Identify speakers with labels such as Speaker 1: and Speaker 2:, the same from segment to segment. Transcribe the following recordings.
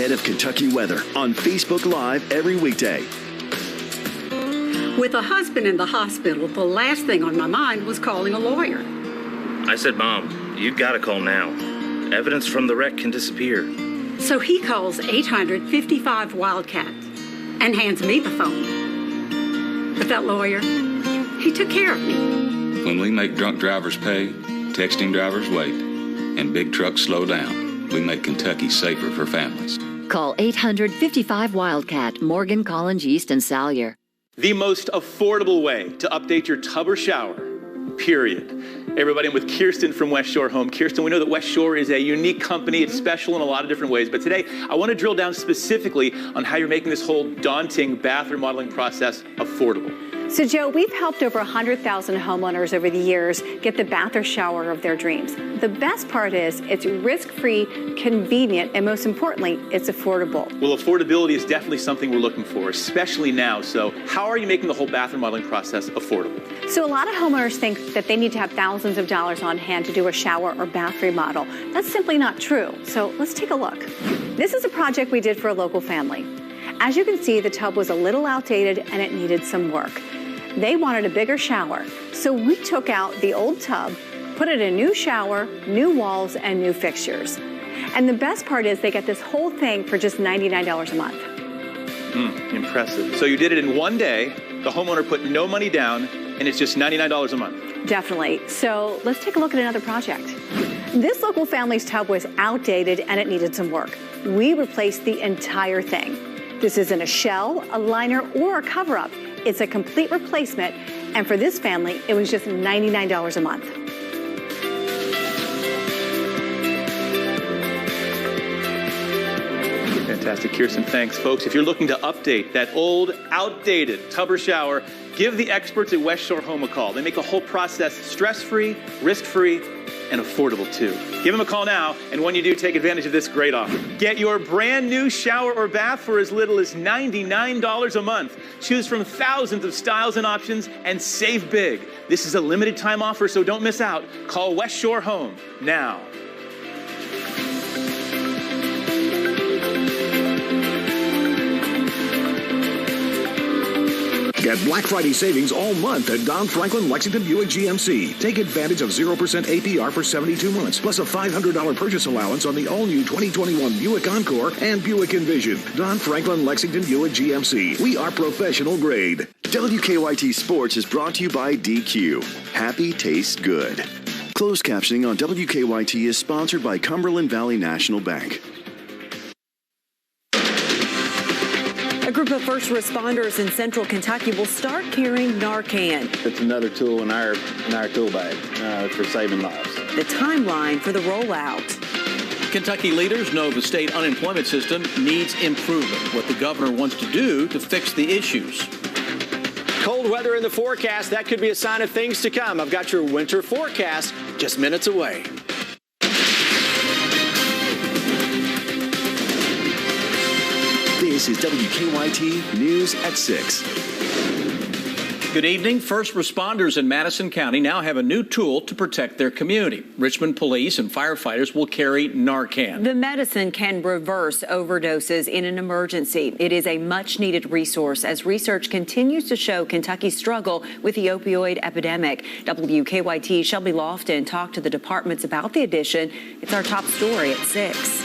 Speaker 1: ahead of Kentucky weather on Facebook Live every weekday.
Speaker 2: With a husband in the hospital, the last thing on my mind was calling a lawyer.
Speaker 3: I said, Mom, you've got to call now. Evidence from the wreck can disappear.
Speaker 2: So he calls 800-55-WILDCAT and hands me the phone. But that lawyer, he took care of me.
Speaker 4: When we make drunk drivers pay, texting drivers wait, and big trucks slow down, we make Kentucky safer for families.
Speaker 5: Call 800-55-WILDCAT, Morgan, Collins, East, and Salyer.
Speaker 6: The most affordable way to update your tub or shower, period. Hey everybody, I'm with Kirsten from West Shore Home. Kirsten, we know that West Shore is a unique company. It's special in a lot of different ways. But today, I want to drill down specifically on how you're making this whole daunting bath remodeling process affordable.
Speaker 7: So, Joe, we've helped over 100,000 homeowners over the years get the bath or shower of their dreams. The best part is it's risk-free, convenient, and most importantly, it's affordable.
Speaker 6: Well, affordability is definitely something we're looking for, especially now. So how are you making the whole bath remodeling process affordable?
Speaker 7: So a lot of homeowners think that they need to have thousands of dollars on hand to do a shower or bath remodel. That's simply not true. So let's take a look. This is a project we did for a local family. As you can see, the tub was a little outdated and it needed some work. They wanted a bigger shower, so we took out the old tub, put it in a new shower, new walls, and new fixtures. And the best part is they get this whole thing for just $99 a month.
Speaker 6: Impressive. So you did it in one day, the homeowner put no money down, and it's just $99 a month.
Speaker 7: Definitely. So let's take a look at another project. This local family's tub was outdated and it needed some work. We replaced the entire thing. This isn't a shell, a liner, or a cover-up. It's a complete replacement, and for this family, it was just $99 a month.
Speaker 6: Fantastic, Kirsten, thanks. Folks, if you're looking to update that old, outdated tub or shower, give the experts at West Shore Home a call. They make the whole process stress-free, risk-free, and affordable too. Give them a call now, and when you do, take advantage of this great offer. Get your brand new shower or bath for as little as $99 a month. Choose from thousands of styles and options and save big. This is a limited time offer, so don't miss out. Call West Shore Home now.
Speaker 1: Get Black Friday savings all month at Don Franklin Lexington Buick GMC. Take advantage of 0% APR for 72 months, plus a $500 purchase allowance on the all-new 2021 Buick Encore and Buick Envision. Don Franklin Lexington Buick GMC. We are professional grade. WKYT Sports is brought to you by DQ. Happy tastes good. Closed captioning on WKYT is sponsored by Cumberland Valley National Bank.
Speaker 8: A group of first responders in central Kentucky will start carrying Narcan.
Speaker 9: It's another tool in our tool bag for saving lives.
Speaker 8: The timeline for the rollout.
Speaker 10: Kentucky leaders know the state unemployment system needs improvement. What the governor wants to do to fix the issues.
Speaker 11: Cold weather in the forecast. That could be a sign of things to come. I've got your winter forecast just minutes away.
Speaker 1: This is WKYT News at 6.
Speaker 10: Good evening. First responders in Madison County now have a new tool to protect their community. Richmond police and firefighters will carry Narcan.
Speaker 8: The medicine can reverse overdoses in an emergency. It is a much-needed resource as research continues to show Kentucky's struggle with the opioid epidemic. WKYT Shelby Lofton talked to the departments about the addition. It's our top story at 6.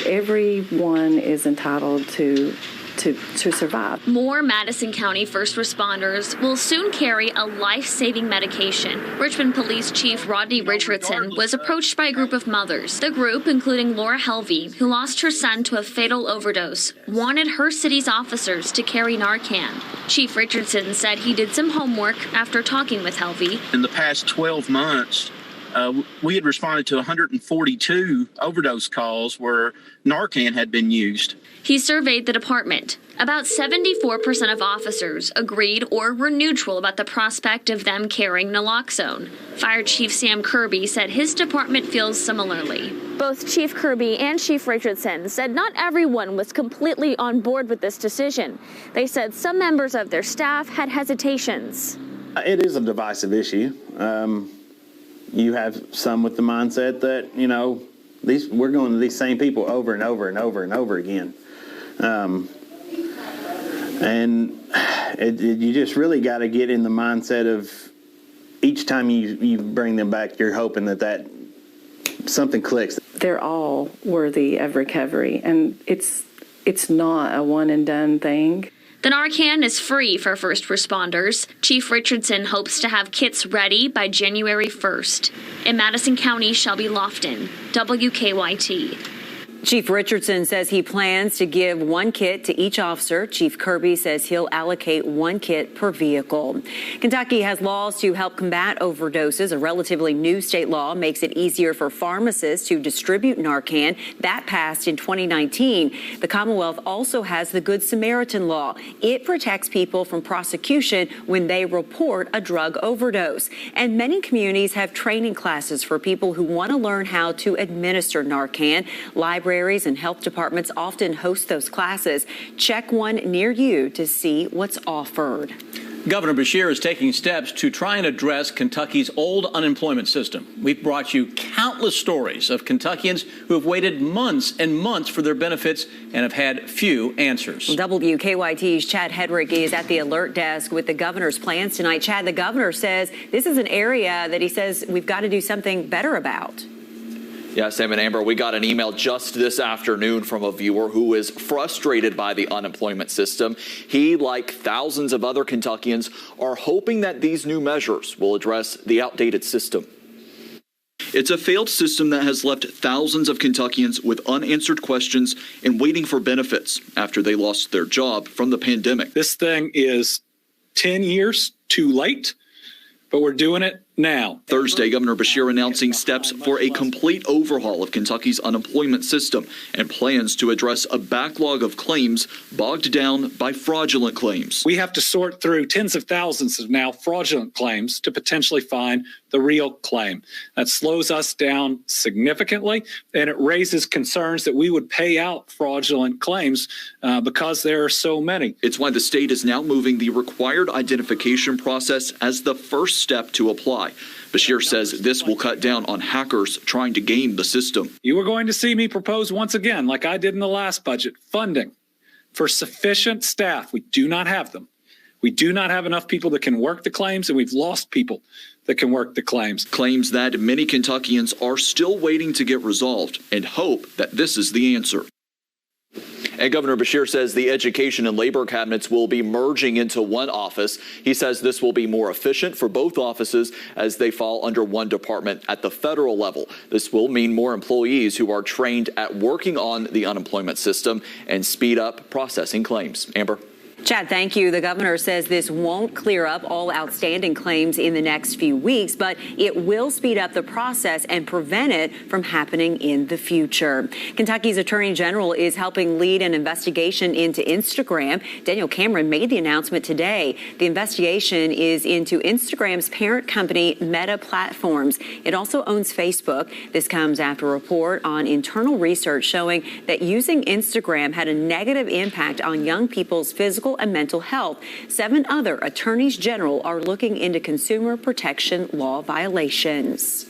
Speaker 12: Everyone is entitled to survive.
Speaker 13: More Madison County first responders will soon carry a life-saving medication. Richmond Police Chief Rodney Richardson was approached by a group of mothers. The group, including Laura Helvey, who lost her son to a fatal overdose, wanted her city's officers to carry Narcan. Chief Richardson said he did some homework after talking with Helvey.
Speaker 14: In the past 12 months, we had responded to 142 overdose calls where Narcan had been used.
Speaker 13: He surveyed the department. About 74% of officers agreed or were neutral about the prospect of them carrying naloxone. Fire Chief Sam Kirby said his department feels similarly.
Speaker 15: Both Chief Kirby and Chief Richardson said not everyone was completely on board with this decision. They said some members of their staff had hesitations.
Speaker 9: It is a divisive issue. You have some with the mindset that, We're going to these same people over and over and over and over again. You just really got to get in the mindset of each time you bring them back, you're hoping that something clicks.
Speaker 12: They're all worthy of recovery, and it's not a one and done thing.
Speaker 13: The Narcan is free for first responders. Chief Richardson hopes to have kits ready by January 1st. In Madison County, Shelby Lofton, WKYT.
Speaker 8: Chief Richardson says he plans to give 1 kit to each officer. Chief Kirby says he'll allocate 1 kit per vehicle. Kentucky has laws to help combat overdoses. A relatively new state law makes it easier for pharmacists to distribute Narcan. That passed in 2019. The Commonwealth also has the Good Samaritan law. It protects people from prosecution when they report a drug overdose. And many communities have training classes for people who want to learn how to administer Narcan. Libraries and health departments often host those classes. Check one near you to see what's offered.
Speaker 10: Governor Beshear is taking steps to try and address Kentucky's old unemployment system. We've brought you countless stories of Kentuckians who have waited months and months for their benefits and have had few answers.
Speaker 8: WKYT's Chad Hedrick is at the alert desk with the governor's plans tonight. Chad, the governor says this is an area that he says we've got to do something better about.
Speaker 16: Yeah, Sam and Amber, we got an email just this afternoon from a viewer who is frustrated by the unemployment system. He, like thousands of other Kentuckians, are hoping that these new measures will address the outdated system.
Speaker 17: It's a failed system that has left thousands of Kentuckians with unanswered questions and waiting for benefits after they lost their job from the pandemic.
Speaker 18: This thing is 10 years too late, but we're doing it now.
Speaker 17: Thursday, Governor Beshear announcing steps for a complete overhaul of Kentucky's unemployment system and plans to address a backlog of claims bogged down by fraudulent claims.
Speaker 18: We have to sort through tens of thousands of now fraudulent claims to potentially find the real claim. That slows us down significantly, and it raises concerns that we would pay out fraudulent claims because there are so many.
Speaker 17: It's why the state is now moving the required identification process as the first step to apply. Beshear says this will cut down on hackers trying to game the system.
Speaker 18: You are going to see me propose once again, like I did in the last budget, funding for sufficient staff. We do not have them. We do not have enough people that can work the claims, and we've lost people that can work the claims.
Speaker 17: Claims that many Kentuckians are still waiting to get resolved and hope that this is the answer.
Speaker 16: And Governor Beshear says the education and labor cabinets will be merging into one office. He says this will be more efficient for both offices as they fall under one department at the federal level. This will mean more employees who are trained at working on the unemployment system and speed up processing claims. Amber.
Speaker 8: Chad, thank you. The governor says this won't clear up all outstanding claims in the next few weeks, but it will speed up the process and prevent it from happening in the future. Kentucky's Attorney General is helping lead an investigation into Instagram. Daniel Cameron made the announcement today. The investigation is into Instagram's parent company, Meta Platforms. It also owns Facebook. This comes after a report on internal research showing that using Instagram had a negative impact on young people's physical and mental health. 7 other attorneys general are looking into consumer protection law violations.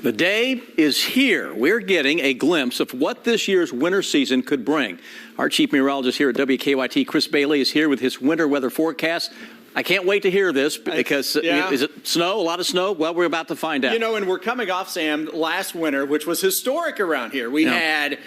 Speaker 10: The day is here. We're getting a glimpse of what this year's winter season could bring. Our chief meteorologist here at WKYT, Chris Bailey, is here with his winter weather forecast. I can't wait to hear this because is it snow, a lot of snow? Well, we're about to find out.
Speaker 11: You know, and we're coming off, Sam, last winter, which was historic around here. We had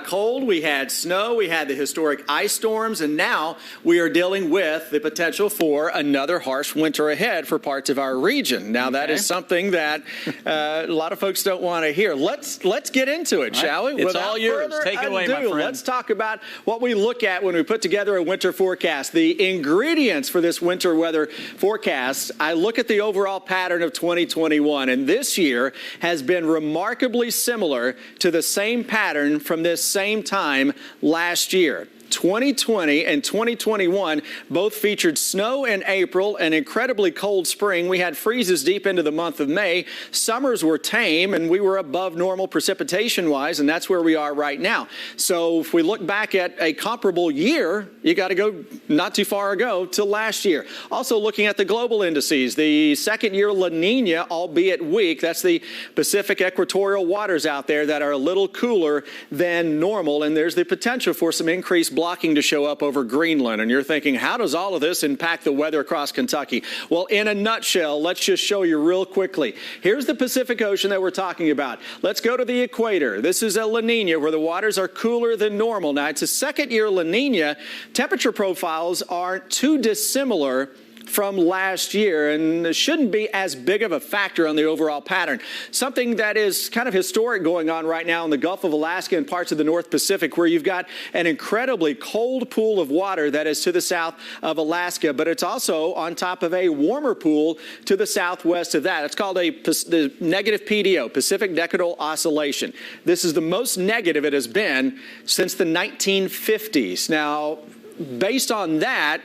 Speaker 11: cold, we had snow, we had the historic ice storms, and now we are dealing with the potential for another harsh winter ahead for parts of our region. Now, that is something that a lot of folks don't want to hear. Let's get into it, shall we?
Speaker 10: It's all yours. Take it away, my friend.
Speaker 11: Let's talk about what we look at when we put together a winter forecast. The ingredients for this winter weather forecast, I look at the overall pattern of 2021, and this year has been remarkably similar to the same pattern from this same time last year. 2020 and 2021 both featured snow in April, an incredibly cold spring. We had freezes deep into the month of May. Summers were tame, and we were above normal precipitation-wise, and that's where we are right now. So if we look back at a comparable year, you got to go not too far ago to last year. Also looking at the global indices, the second-year La Nina, albeit weak, that's the Pacific equatorial waters out there that are a little cooler than normal, and there's the potential for some increased blocking to show up over Greenland. And you're thinking, how does all of this impact the weather across Kentucky? Well, in a nutshell, let's just show you real quickly. Here's the Pacific Ocean that we're talking about. Let's go to the equator. This is a La Nina where the waters are cooler than normal. Now, it's a second-year La Nina. Temperature profiles aren't too dissimilar from last year, and shouldn't be as big of a factor on the overall pattern. Something that is kind of historic going on right now in the Gulf of Alaska and parts of the North Pacific, where you've got an incredibly cold pool of water that is to the south of Alaska, but it's also on top of a warmer pool to the southwest of that. It's called the negative PDO, Pacific Decadal Oscillation. This is the most negative it has been since the 1950s. Now, based on that,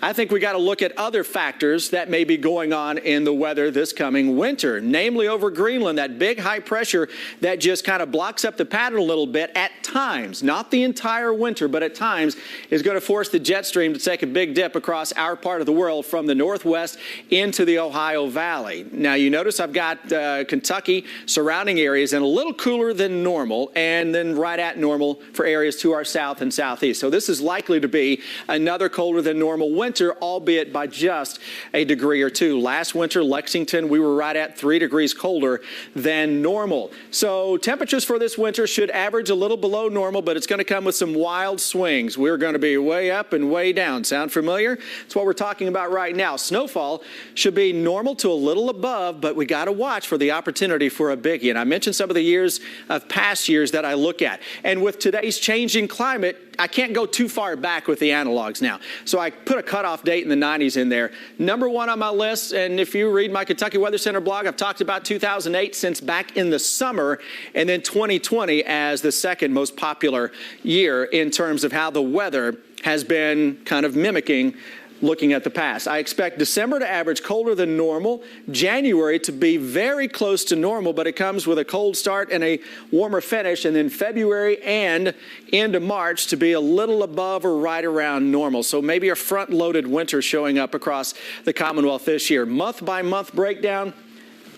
Speaker 11: I think we got to look at other factors that may be going on in the weather this coming winter, namely over Greenland, that big high pressure that just kind of blocks up the pattern a little bit at times, not the entire winter, but at times is going to force the jet stream to take a big dip across our part of the world from the northwest into the Ohio Valley. Now, you notice I've got Kentucky surrounding areas and a little cooler than normal, and then right at normal for areas to our south and southeast. So this is likely to be another colder than normal winter, albeit by just a degree or two. Last winter, Lexington, we were right at 3 degrees colder than normal. So temperatures for this winter should average a little below normal, but it's going to come with some wild swings. We're going to be way up and way down. Sound familiar? That's what we're talking about right now. Snowfall should be normal to a little above, but we got to watch for the opportunity for a biggie. And I mentioned some of the years of past years that I look at. And with today's changing climate, I can't go too far back with the analogs now. So I put a cutoff date in the 90s in there. Number one on my list, and if you read my Kentucky Weather Center blog, I've talked about 2008 since back in the summer, and then 2020 as the second most popular year in terms of how the weather has been kind of mimicking looking at the past. I expect December to average colder than normal, January to be very close to normal, but it comes with a cold start and a warmer finish, and then February and into March to be a little above or right around normal. So maybe a front-loaded winter showing up across the Commonwealth this year. Month-by-month breakdown.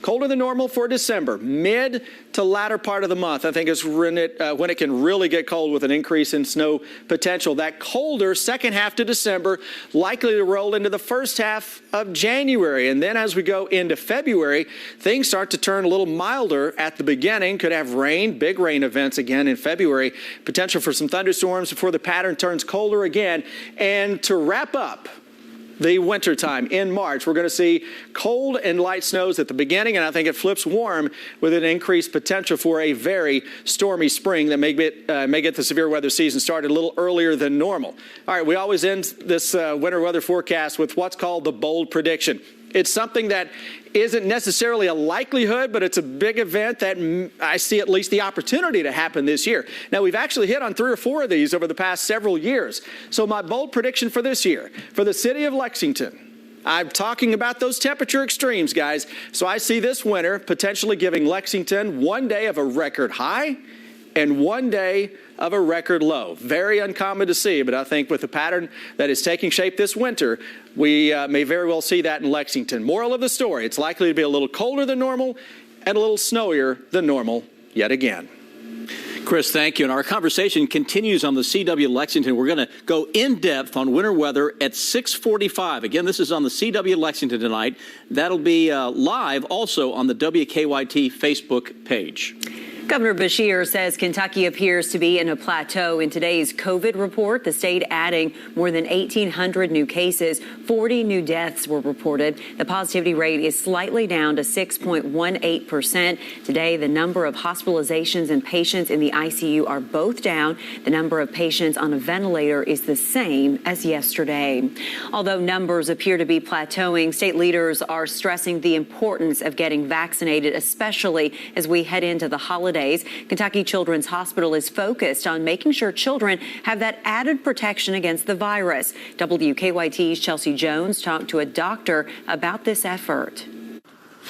Speaker 11: Colder than normal for December. Mid to latter part of the month, I think, is when it can really get cold with an increase in snow potential. That colder second half to December likely to roll into the first half of January. And then as we go into February, things start to turn a little milder at the beginning. Could have rain, big rain events again in February. Potential for some thunderstorms before the pattern turns colder again. And to wrap up the wintertime in March, we're going to see cold and light snows at the beginning, and I think it flips warm with an increased potential for a very stormy spring that may get the severe weather season started a little earlier than normal. All right, we always end this winter weather forecast with what's called the bold prediction. It's something that isn't necessarily a likelihood, but it's a big event that I see at least the opportunity to happen this year. Now, we've actually hit on 3 or 4 of these over the past several years. So my bold prediction for this year, for the city of Lexington, I'm talking about those temperature extremes, guys. So I see this winter potentially giving Lexington 1 day of a record high and 1 day of a record low. Very uncommon to see, but I think with the pattern that is taking shape this winter, we may very well see that in Lexington. Moral of the story, it's likely to be a little colder than normal and a little snowier than normal yet again.
Speaker 10: Chris, thank you. And our conversation continues on the CW Lexington. We're going to go in depth on winter weather at 6:45. Again, this is on the CW Lexington tonight. That'll be live also on the WKYT Facebook page.
Speaker 8: Governor Beshear says Kentucky appears to be in a plateau. In today's COVID report, the state adding more than 1,800 new cases. 40 new deaths were reported. The positivity rate is slightly down to 6.18%. Today, the number of hospitalizations and patients in the ICU are both down. The number of patients on a ventilator is the same as yesterday. Although numbers appear to be plateauing, state leaders are stressing the importance of getting vaccinated, especially as we head into the holiday holidays. Kentucky Children's Hospital is focused on making sure children have that added protection against the virus. WKYT's Chelsea Jones talked to a doctor about this effort.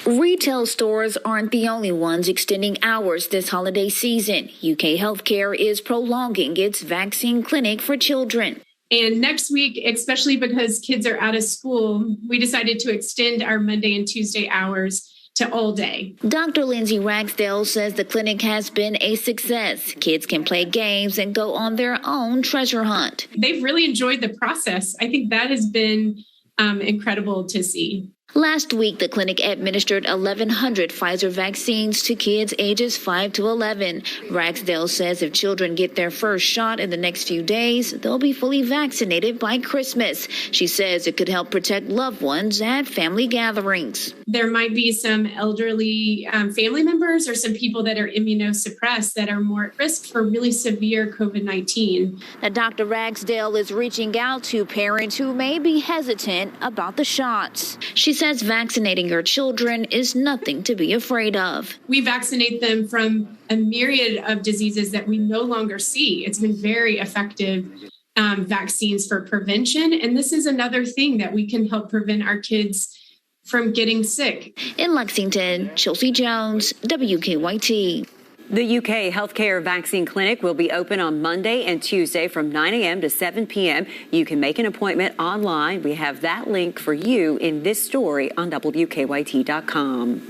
Speaker 19: Retail stores aren't the only ones extending hours this holiday season. UK Healthcare is prolonging its vaccine clinic for children.
Speaker 20: And next week, especially because kids are out of school, we decided to extend our Monday and Tuesday hours to all day.
Speaker 19: Dr. Lindsay Ragsdale says the clinic has been a success. Kids can play games and go on their own treasure hunt.
Speaker 20: They've really enjoyed the process. I think that has been incredible to see.
Speaker 19: Last week, the clinic administered 1,100 Pfizer vaccines to kids ages 5 to 11. Ragsdale says if children get their first shot in the next few days, they'll be fully vaccinated by Christmas. She says it could help protect loved ones at family gatherings.
Speaker 20: There might be some elderly family members or some people that are immunosuppressed that are more at risk for really severe COVID-19.
Speaker 19: Now, Dr. Ragsdale is reaching out to parents who may be hesitant about the shots. She says vaccinating her children is nothing to be afraid of.
Speaker 20: We vaccinate them from a myriad of diseases that we no longer see. It's been very effective vaccines for prevention. And this is another thing that we can help prevent our kids from getting sick.
Speaker 19: In Lexington, Chelsea Jones, WKYT.
Speaker 8: The UK Healthcare Vaccine Clinic will be open on Monday and Tuesday from 9 a.m. to 7 p.m. You can make an appointment online. We have that link for you in this story on WKYT.com.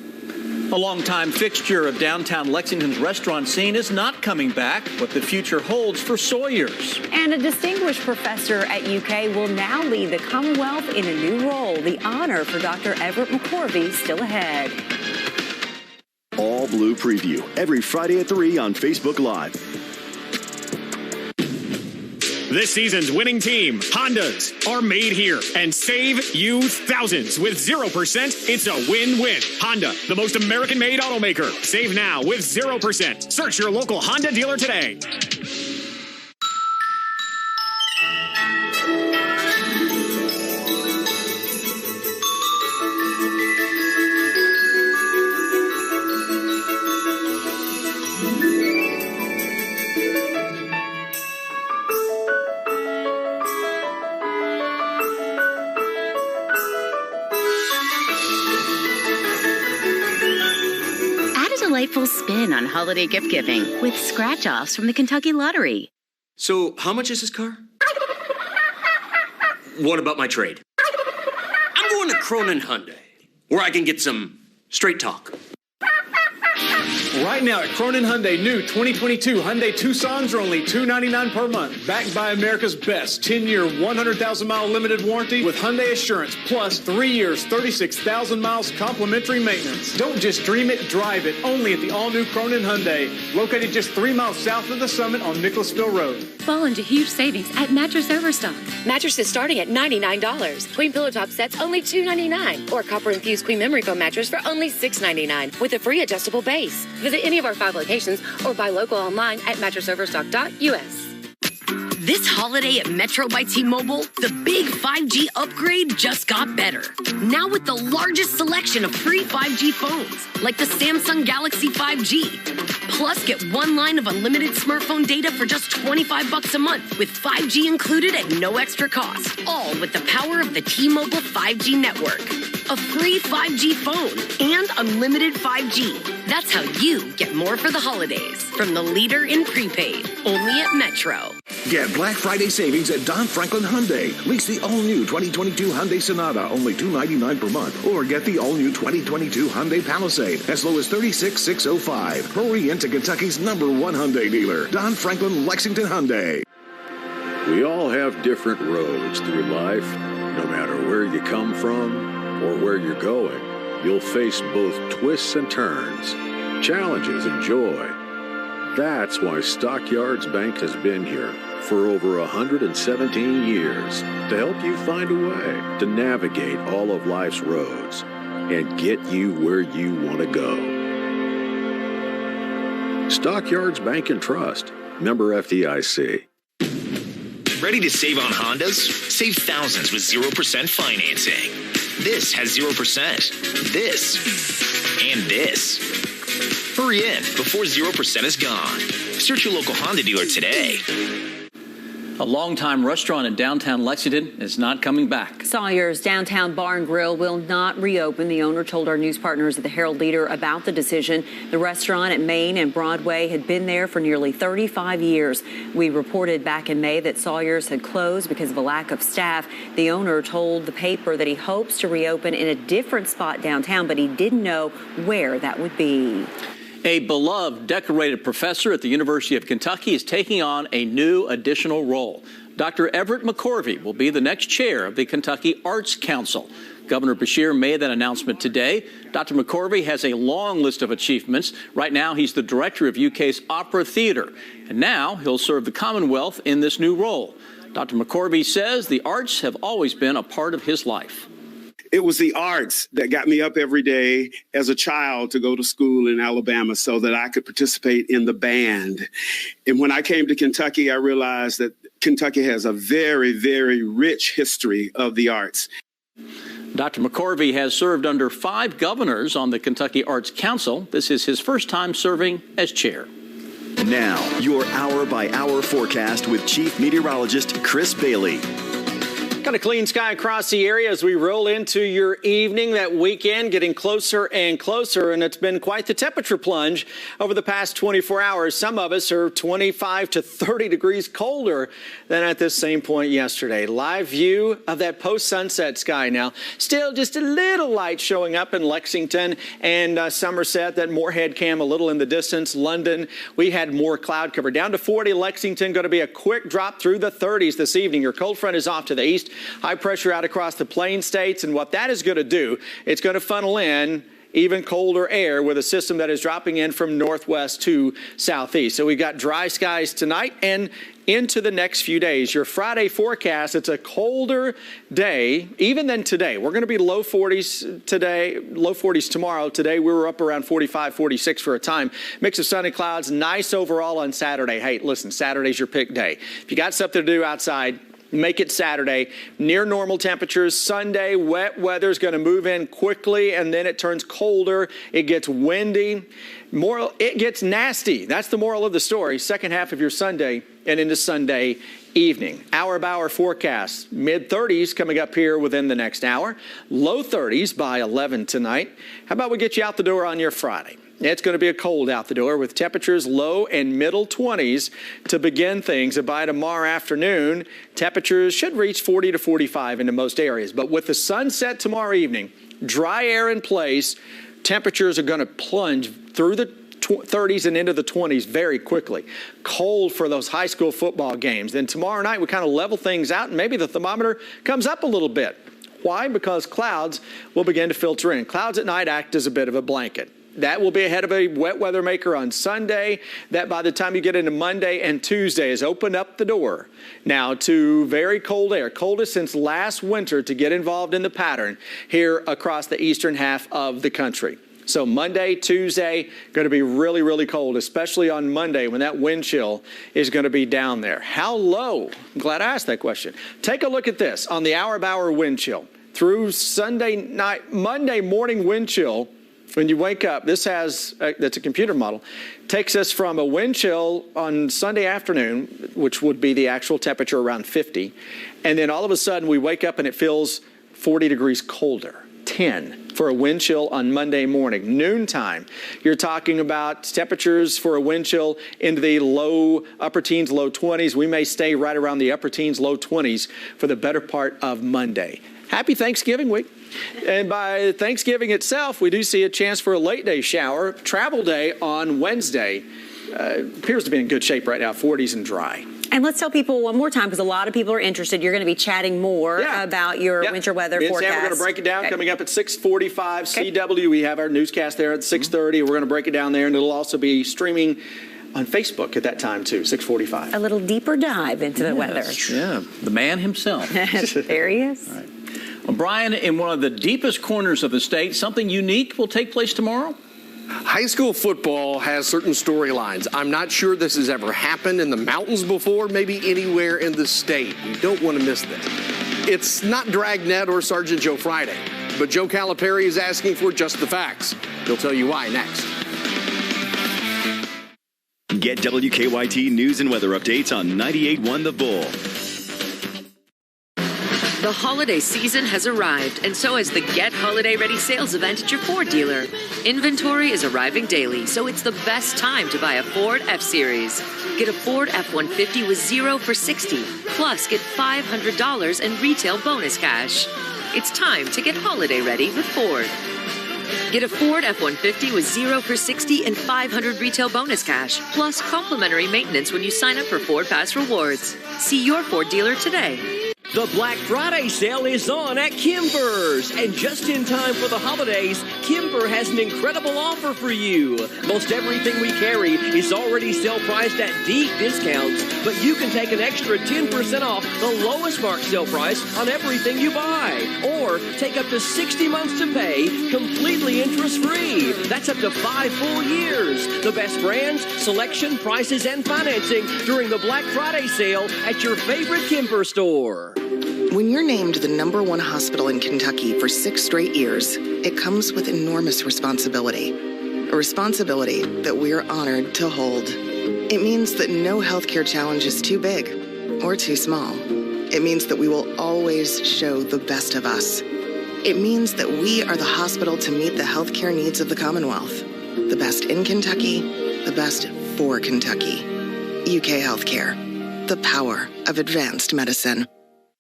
Speaker 10: A longtime fixture of downtown Lexington's restaurant scene is not coming back. What the future holds for Sawyer's.
Speaker 8: And a distinguished professor at UK will now lead the Commonwealth in a new role. The honor for Dr. Everett McCorvey still ahead.
Speaker 21: All Blue Preview every Friday at 3 on Facebook Live.
Speaker 22: This season's winning team, Hondas, are made here and save you thousands. With 0%, it's a win-win. Honda, the most American-made automaker. Save now with 0%. Search your local Honda dealer today.
Speaker 23: Delightful spin on holiday gift giving with scratch-offs from the Kentucky Lottery.
Speaker 24: So, how much is this car? What about my trade? I'm going to Cronin Hyundai, where I can get some straight talk.
Speaker 25: Right now at Cronin Hyundai, new 2022 Hyundai Tucson's are only $299 per month. Backed by America's best 10-year, 100,000-mile limited warranty with Hyundai Assurance, plus 3 years, 36,000 miles complimentary maintenance. Don't just dream it, drive it. Only at the all-new Cronin Hyundai, located just 3 miles south of the Summit on Nicholasville Road.
Speaker 26: Fall into huge savings at Mattress Overstock. Mattresses starting at $99. Queen Pillow Top sets only $299. Or copper-infused Queen Memory Foam mattress for only $699 with a free adjustable base. Visit any of our 5 locations or buy local online at mattressoverstock.us.
Speaker 23: This holiday at Metro by T-Mobile, the big 5G upgrade just got better. Now with the largest selection of free 5G phones, like the Samsung Galaxy 5G. Plus, get 1 line of unlimited smartphone data for just $25 a month, with 5G included at no extra cost. All with the power of the T-Mobile 5G network. A free 5G phone and unlimited 5G. That's how you get more for the holidays. From the leader in prepaid, only at Metro.
Speaker 1: Get Black Friday savings at Don Franklin Hyundai. Lease the all-new 2022 Hyundai Sonata, only $299 per month. Or get the all-new 2022 Hyundai Palisade, as low as $36,605. Hurry into Kentucky's #1 Hyundai dealer, Don Franklin Lexington Hyundai.
Speaker 27: We all have different roads through life. No matter where you come from or where you're going, you'll face both twists and turns, challenges and joy. That's why Stockyards Bank has been here for over 117 years to help you find a way to navigate all of life's roads and get you where you want to go. Stockyards Bank and Trust, member FDIC.
Speaker 28: Ready to save on Hondas? Save thousands with 0% financing. This has 0%. This. And this. Hurry in before 0% is gone. Search your local Honda dealer today.
Speaker 10: A longtime restaurant in downtown Lexington is not coming back.
Speaker 8: Sawyer's Downtown Bar and Grill will not reopen. The owner told our news partners at the Herald Leader about the decision. The restaurant at Main and Broadway had been there for nearly 35 years. We reported back in May that Sawyer's had closed because of a lack of staff. The owner told the paper that he hopes to reopen in a different spot downtown, but he didn't know where that would be.
Speaker 10: A beloved decorated professor at the University of Kentucky is taking on a new additional role. Dr. Everett McCorvey will be the next chair of the Kentucky Arts Council. Governor Beshear made that announcement today. Dr. McCorvey has a long list of achievements. Right now, he's the director of UK's Opera Theatre, and now he'll serve the Commonwealth in this new role. Dr. McCorvey says the arts have always been a part of his life.
Speaker 2: It was the arts that got me up every day as a child to go to school in Alabama so that I could participate in the band. And when I came to Kentucky, I realized that Kentucky has a very, very rich history of the arts.
Speaker 10: Dr. McCorvey has served under 5 governors on the Kentucky Arts Council. This is his first time serving as chair.
Speaker 21: Now, your hour-by-hour forecast with Chief Meteorologist Chris Bailey.
Speaker 11: Kind of clean sky across the area as we roll into your evening. That weekend getting closer and closer, and it's been quite the temperature plunge over the past 24 hours. Some of us are 25 to 30 degrees colder than at this same point yesterday. Live view of that post-sunset sky now. Still just a little light showing up in Lexington and Somerset. That Moorhead cam a little in the distance. London, we had more cloud cover. Down to 40. Lexington going to be a quick drop through the 30s this evening. Your cold front is off to the east. High pressure out across the plain states, and what that is going to do, it's going to funnel in even colder air with a system that is dropping in from northwest to southeast. So we've got dry skies tonight and into the next few days. Your Friday forecast, it's a colder day even than today. We're going to be low 40s today, low 40s tomorrow. Today we were up around 45, 46 for a time. Mix of sun and clouds, nice overall on Saturday. Hey, listen, Saturday's your pick day. If you got something to do outside, make it Saturday. Near normal temperatures. Sunday, wet weather is going to move in quickly, and then it turns colder. It gets windy. It gets nasty. That's the moral of the story. Second half of your Sunday and into Sunday evening. Hour-by-hour forecast. Mid-30s coming up here within the next hour. Low 30s by 11 tonight. How about we get you out the door on your Friday? It's going to be a cold out the door with temperatures low and middle 20s to begin things. And by tomorrow afternoon, temperatures should reach 40 to 45 into most areas. But with the sunset tomorrow evening, dry air in place, temperatures are going to plunge through the 30s and into the 20s very quickly. Cold for those high school football games. Then tomorrow night, we kind of level things out, and maybe the thermometer comes up a little bit. Why? Because clouds will begin to filter in. Clouds at night act as a bit of a blanket. That will be ahead of a wet weather maker on Sunday. That by the time you get into Monday and Tuesday has opened up the door now to very cold air, coldest since last winter to get involved in the pattern here across the eastern half of the country. So Monday, Tuesday, going to be really, really cold, especially on Monday when that wind chill is going to be down there. How low? I'm glad I asked that question. Take a look at this on the hour-by-hour wind chill. Through Sunday night, Monday morning wind chill, when you wake up, this has, that's a computer model, takes us from a wind chill on Sunday afternoon, which would be the actual temperature around 50, and then all of a sudden we wake up and it feels 40 degrees colder, 10 for a wind chill on Monday morning. Noontime, you're talking about temperatures for a wind chill into the upper teens, low 20s. We may stay right around the upper teens, low 20s for the better part of Monday. Happy Thanksgiving week. And by Thanksgiving itself, we do see a chance for a late day shower. Travel day on Wednesday appears to be in good shape right now, 40s and dry.
Speaker 8: And let's tell people one more time, because a lot of people are interested. You're going to be chatting more about your winter weather forecast.
Speaker 11: We're going to break it down coming up at 6:45 CW. We have our newscast there at 6:30. We're going to break it down there, and it'll also be streaming on Facebook at that time, too, 6:45.
Speaker 8: A little deeper dive into the weather.
Speaker 10: Yeah, the man himself.
Speaker 8: There he is.
Speaker 10: All right. Well, Brian, in one of the deepest corners of the state, something unique will take place tomorrow?
Speaker 3: High school football has certain storylines. I'm not sure this has ever happened in the mountains before, maybe anywhere in the state. You don't want to miss that. It's not Dragnet or Sergeant Joe Friday, but Joe Calipari is asking for just the facts. He'll tell you why next.
Speaker 21: Get WKYT news and weather updates on 98.1 The Bull.
Speaker 4: The holiday season has arrived, and so has the Get Holiday Ready sales event at your Ford dealer. Inventory is arriving daily, so it's the best time to buy a Ford F-Series. Get a Ford F-150 with 0 for $60, plus get $500 in retail bonus cash. It's time to get holiday ready with Ford. Get a Ford F-150 with 0 for $60 and $500 retail bonus cash, plus complimentary maintenance when you sign up for Ford Pass Rewards. See your Ford dealer today.
Speaker 5: The Black Friday sale is on at Kimber's, and just in time for the holidays, Kimber has an incredible offer for you. Most everything we carry is already sale priced at deep discounts, but you can take an extra 10% off the lowest marked sale price on everything you buy, or take up to 60 months to pay completely interest-free. That's up to 5 full years. The best brands, selection, prices, and financing during the Black Friday sale at your favorite Kimber store.
Speaker 6: When you're named the #1 hospital in Kentucky for 6 straight years, it comes with enormous responsibility. A responsibility that we're honored to hold. It means that no healthcare challenge is too big or too small. It means that we will always show the best of us. It means that we are the hospital to meet the healthcare needs of the Commonwealth. The best in Kentucky, the best for Kentucky. UK Healthcare. The power of advanced medicine.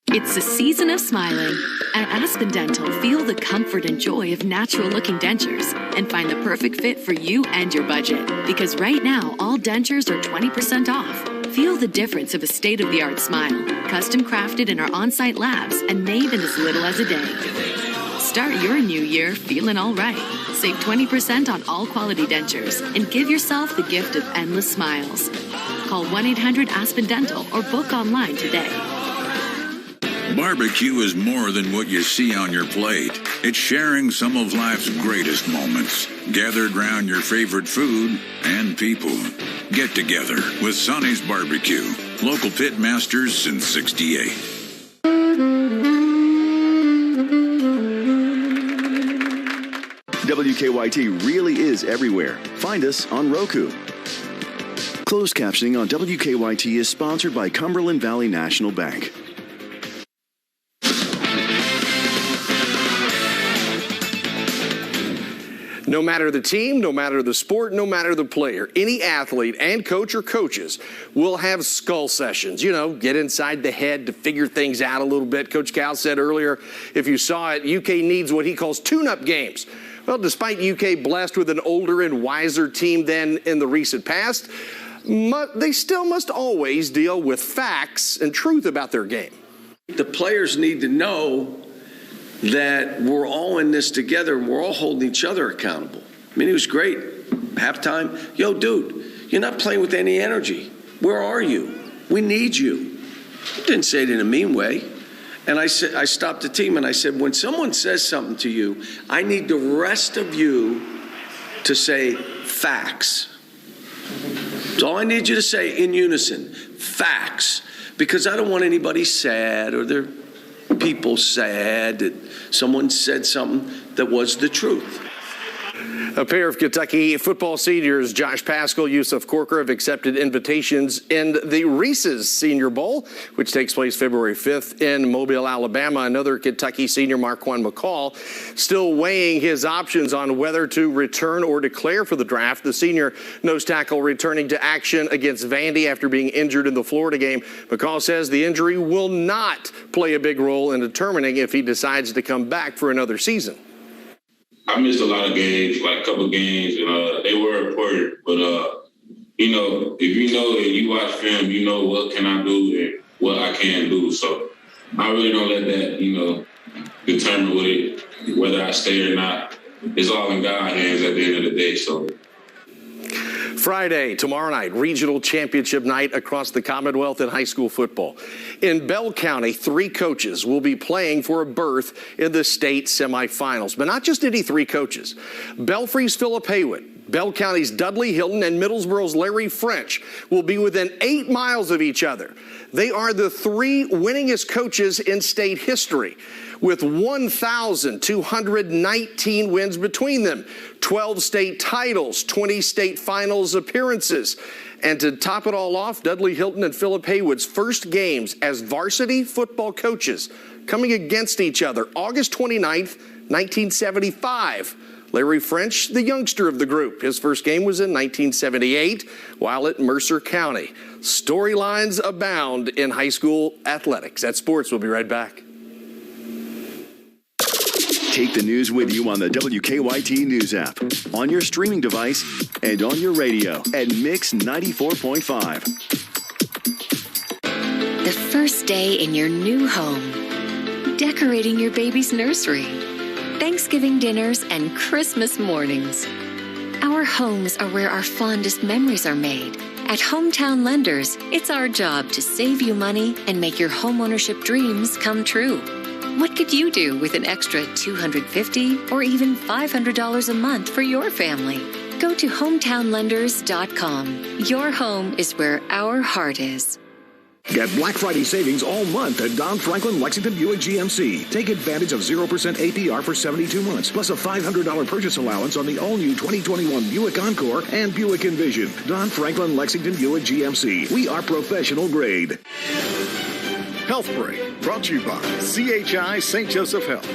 Speaker 7: It's the season of smiling. At Aspen Dental, feel the comfort and joy of natural-looking dentures and find the perfect fit for you and your budget. Because right now, all dentures are 20% off. Feel the difference of a state-of-the-art smile, custom crafted in our on-site labs and made in as little as a day. Start your new year feeling all right. Save 20% on all quality dentures and give yourself the gift of endless smiles. Call 1-800-ASPEN-DENTAL or book online today.
Speaker 9: Barbecue is more than what you see on your plate. It's sharing some of life's greatest moments, gathered around your favorite food and people. Get together with Sonny's Barbecue, local pit masters since '68.
Speaker 21: WKYT really is everywhere. Find us on Roku. Closed captioning on WKYT is sponsored by Cumberland Valley National Bank.
Speaker 3: No matter the team, no matter the sport, no matter the player, any athlete and coach or coaches will have skull sessions. You know, get inside the head to figure things out a little bit. Coach Cal said earlier, if you saw it, UK needs what he calls tune-up games. Well, despite UK blessed with an older and wiser team than in the recent past, they still must always deal with facts and truth about their game.
Speaker 12: The players need to know that we're all in this together and we're all holding each other accountable. I mean, it was great. Halftime, yo, dude, you're not playing with any energy. Where are you? We need you. I didn't say it in a mean way. And I stopped the team and I said, when someone says something to you, I need the rest of you to say facts. That's all I need you to say in unison, facts. Because I don't want anybody sad or their people sad that someone said something that was the truth.
Speaker 3: A pair of Kentucky football seniors, Josh Paschal, Yusuf Corker, have accepted invitations in the Reese's Senior Bowl, which takes place February 5th in Mobile, Alabama. Another Kentucky senior, Marquand McCall, still weighing his options on whether to return or declare for the draft. The senior nose tackle returning to action against Vandy after being injured in the Florida game. McCall says the injury will not play a big role in determining if he decides to come back for another season.
Speaker 14: I missed a lot of games, like a couple games, and they were important. But, you know, if you know and you watch film, you know what can I do and what I can do. So I really don't let that, you know, determine whether I stay or not. It's all in God's hands at the end of the day. So.
Speaker 3: Friday, tomorrow night, regional championship night across the Commonwealth in high school football. In Bell County, 3 coaches will be playing for a berth in the state semifinals, but not just any 3 coaches. Belfry's Philip Haywood, Bell County's Dudley Hilton and Middlesboro's Larry French will be within 8 miles of each other. They are the 3 winningest coaches in state history, with 1,219 wins between them, 12 state titles, 20 state finals appearances. And to top it all off, Dudley Hilton and Philip Haywood's first games as varsity football coaches coming against each other, August 29th, 1975. Larry French, the youngster of the group. His first game was in 1978 while at Mercer County. Storylines abound in high school athletics. At Sports, we'll be right back.
Speaker 21: Take the news with you on the WKYT News app, on your streaming device, and on your radio at Mix 94.5.
Speaker 23: The first day in your new home. Decorating your baby's nursery. Thanksgiving dinners and Christmas mornings. Our homes are where our fondest memories are made. At Hometown Lenders, it's our job to save you money and make your homeownership dreams come true. What could you do with an extra $250 or even $500 a month for your family? Go to hometownlenders.com. Your home is where our heart is.
Speaker 1: Get Black Friday savings all month at Don Franklin Lexington Buick GMC. Take advantage of 0% APR for 72 months, plus a $500 purchase allowance on the all-new 2021 Buick Encore and Buick Envision. Don Franklin Lexington Buick GMC. We are professional grade.
Speaker 13: Health Break, brought to you by CHI St. Joseph Health.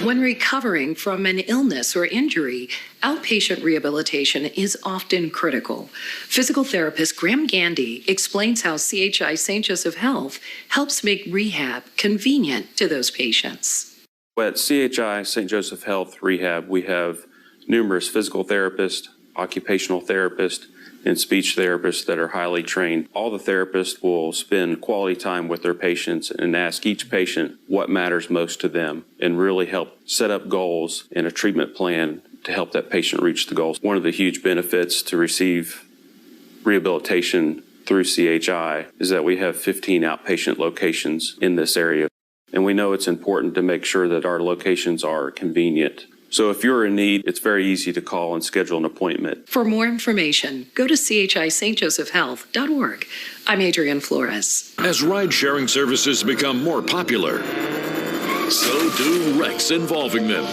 Speaker 15: When recovering from an illness or injury, outpatient rehabilitation is often critical. Physical therapist Graham Gandy explains how CHI St. Joseph Health helps make rehab convenient to those patients.
Speaker 16: At CHI St. Joseph Health Rehab, we have numerous physical therapists, occupational therapists, and speech therapists that are highly trained. All the therapists will spend quality time with their patients and ask each patient what matters most to them and really help set up goals and a treatment plan to help that patient reach the goals. One of the huge benefits to receive rehabilitation through CHI is that we have 15 outpatient locations in this area. And we know it's important to make sure that our locations are convenient. So if you're in need, it's very easy to call and schedule an appointment.
Speaker 15: For more information, go to chistjosephhealth.org. I'm Adrienne Flores.
Speaker 17: As ride-sharing services become more popular, so do wrecks involving them.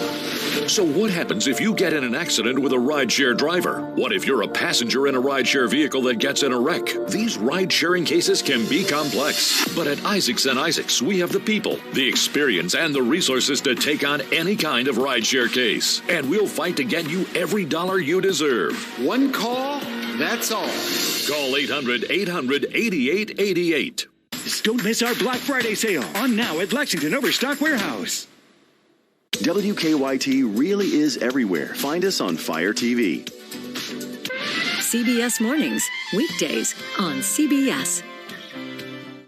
Speaker 17: So what happens if you get in an accident with a rideshare driver? What if you're a passenger in a rideshare vehicle that gets in a wreck? These ride-sharing cases can be complex. But at Isaacs & Isaacs, we have the people, the experience, and the resources to take on any kind of rideshare case. And we'll fight to get you every dollar you deserve.
Speaker 18: One call, that's all.
Speaker 17: Call 800-800-8888.
Speaker 19: Don't miss our Black Friday sale on now at Lexington Overstock Warehouse.
Speaker 21: WKYT really is everywhere. Find us on Fire TV.
Speaker 20: CBS Mornings, weekdays on CBS.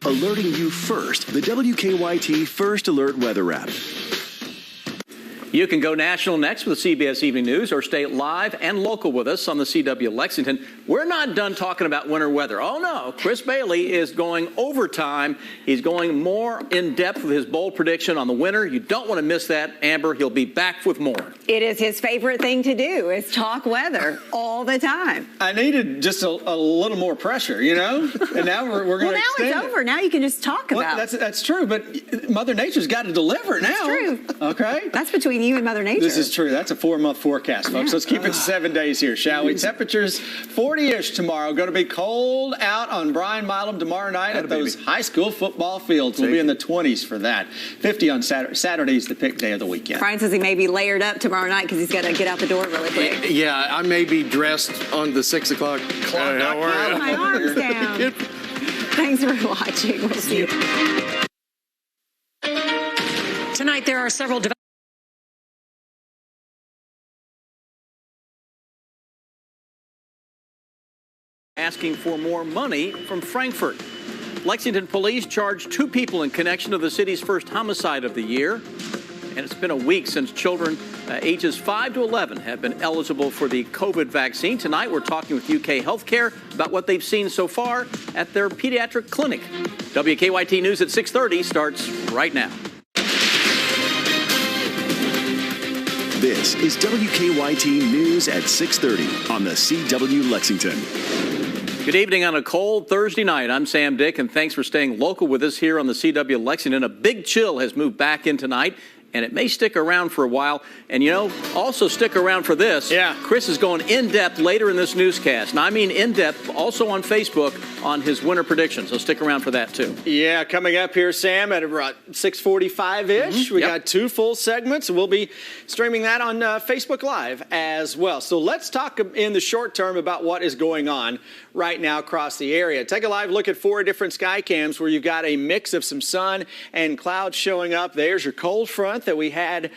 Speaker 21: Alerting you first, the WKYT First Alert Weather app.
Speaker 10: You can go national next with the CBS Evening News or stay live and local with us on the CW Lexington. We're not done talking about winter weather. Oh, no. Chris Bailey is going overtime. He's going more in depth with his bold prediction on the winter. You don't want to miss that, Amber. He'll be back with more.
Speaker 8: It is his favorite thing to do is talk weather all the time.
Speaker 11: I needed just a little more pressure, you know? And now we're going to extend
Speaker 8: it's over. Now you can just talk about it.
Speaker 11: That's true, but Mother Nature's got to deliver now.
Speaker 8: That's true.
Speaker 11: Okay?
Speaker 8: That's between you and Mother Nature.
Speaker 11: This is true. That's a 4-month forecast, folks. Let's keep it to 7 days here, shall we? Temperatures 40-ish tomorrow. Going to be cold out on Bryan Milam tomorrow night at those high school football fields. We'll be in the 20s for that. 50 on Saturday. Saturday's the pick day of the weekend.
Speaker 8: Brian says he may be layered up tomorrow night because he's got to get out the door really quick.
Speaker 3: Yeah, I may be dressed on the 6 o'clock clock.
Speaker 8: How are you? My arms down. Thanks for watching. We'll see you.
Speaker 15: Tonight, there are several
Speaker 10: asking for more money from Frankfurt. Lexington police charged 2 people in connection to the city's first homicide of the year. And it's been a week since children ages 5 to 11 have been eligible for the COVID vaccine. Tonight, we're talking with UK Healthcare about what they've seen so far at their pediatric clinic. WKYT News at 6:30 starts right now.
Speaker 21: This is WKYT News at 6:30 on the CW Lexington.
Speaker 10: Good evening on a cold Thursday night. I'm Sam Dick, and thanks for staying local with us here on the CW Lexington. A big chill has moved back in tonight, and it may stick around for a while. And, also stick around for this. Yeah. Chris is going in-depth later in this newscast. And I mean in-depth, also on Facebook, on his winter predictions. So stick around for that, too.
Speaker 11: Yeah, coming up here, Sam, at about 6:45-ish. We got 2 full segments. We'll be streaming that on Facebook Live as well. So let's talk in the short term about what is going on right now across the area. Take a live look at 4 different sky cams where you've got a mix of some sun and clouds showing up. There's your cold front that we had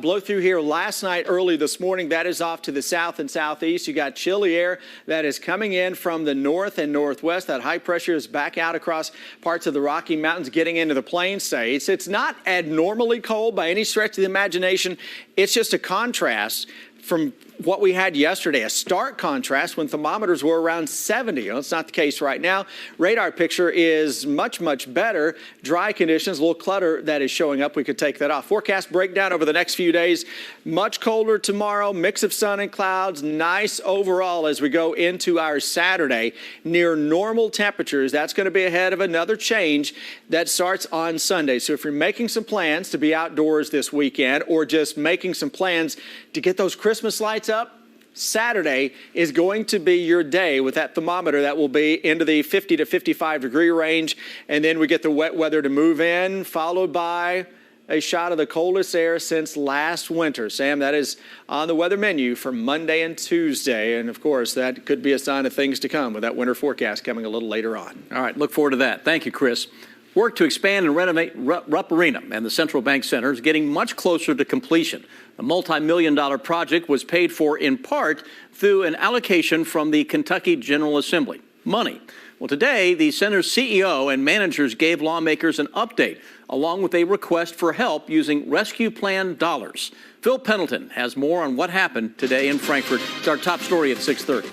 Speaker 11: blow through here last night, early this morning. That is off to the south and southeast. You got chilly air that is coming in from the north and northwest. That high pressure is back out across parts of the Rocky Mountains, getting into the plain states. It's not abnormally cold by any stretch of the imagination. It's just a contrast from what we had yesterday, a stark contrast when thermometers were around 70. It's not the case right now. Radar picture is much, much better. Dry conditions, a little clutter that is showing up. We could take that off. Forecast breakdown over the next few days. Much colder tomorrow, mix of sun and clouds. Nice overall as we go into our Saturday. Near normal temperatures. That's going to be ahead of another change that starts on Sunday. So if you're making some plans to be outdoors this weekend or just making some plans to get those Christmas lights up, Saturday is going to be your day with that thermometer that will be into the 50 to 55 degree range. And then we get the wet weather to move in, followed by a shot of the coldest air since last winter. Sam, that is on the weather menu for Monday and Tuesday. And of course, that could be a sign of things to come with that winter forecast coming a little later on.
Speaker 10: All right, look forward to that. Thank you, Chris. Work to expand and renovate Rupp Arena and the Central Bank Center is getting much closer to completion. The multi-million-dollar project was paid for in part through an allocation from the Kentucky General Assembly. Money. Well, today, the center's CEO and managers gave lawmakers an update, along with a request for help using rescue plan dollars. Phil Pendleton has more on what happened today in Frankfort. It's our top story at 6:30.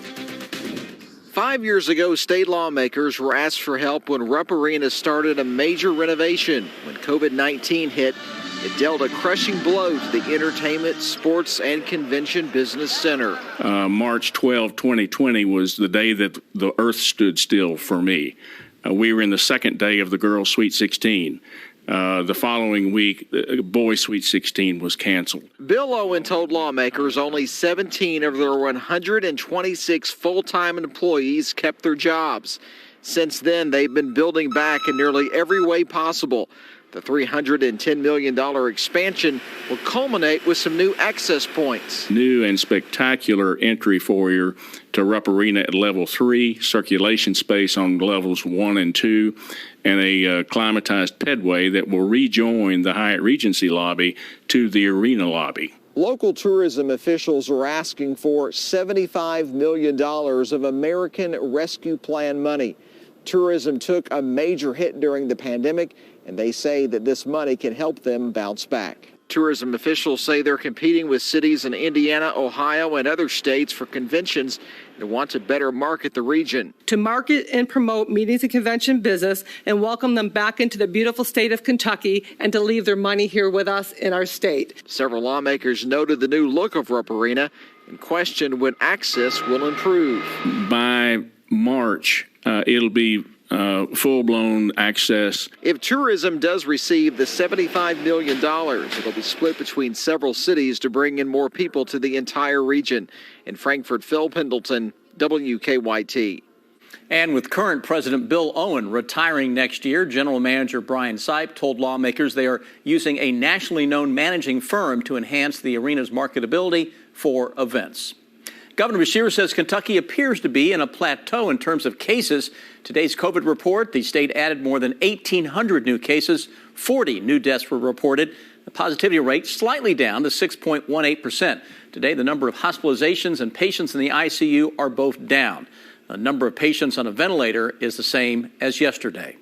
Speaker 2: 5 years ago, state lawmakers were asked for help when Rupp Arena started a major renovation. When COVID-19 hit, it dealt a crushing blow to the entertainment, sports, and convention business center.
Speaker 4: March 12, 2020 was the day that the earth stood still for me. We were in the second day of the girls' Sweet 16. The following week, boys' Sweet 16 was canceled.
Speaker 2: Bill Owen told lawmakers only 17 of their 126 full-time employees kept their jobs. Since then, they've been building back in nearly every way possible. The $310 million expansion will culminate with some new access points.
Speaker 4: New and spectacular entry foyer to Rupp Arena at level 3, circulation space on levels 1 and 2, and a climatized pedway that will rejoin the Hyatt Regency lobby to the arena lobby.
Speaker 2: Local tourism officials are asking for $75 million of American Rescue Plan money. Tourism took a major hit during the pandemic, and they say that this money can help them bounce back. Tourism officials say they're competing with cities in Indiana, Ohio, and other states for conventions and want to better market the region.
Speaker 22: To market and promote meetings and convention business and welcome them back into the beautiful state of Kentucky and to leave their money here with us in our state.
Speaker 2: Several lawmakers noted the new look of Rupp Arena and questioned when access will improve.
Speaker 4: By March, it'll be full-blown access.
Speaker 2: If tourism does receive the $75 million, it'll be split between several cities to bring in more people to the entire region. In Frankfort, Phil Pendleton, WKYT.
Speaker 10: And with current President Bill Owen retiring next year, General Manager Brian Sipe told lawmakers they are using a nationally known managing firm to enhance the arena's marketability for events. Governor Beshear says Kentucky appears to be in a plateau in terms of cases. Today's COVID report, the state added more than 1,800 new cases. 40 new deaths were reported. The positivity rate slightly down to 6.18%. Today, the number of hospitalizations and patients in the ICU are both down. The number of patients on a ventilator is the same as yesterday.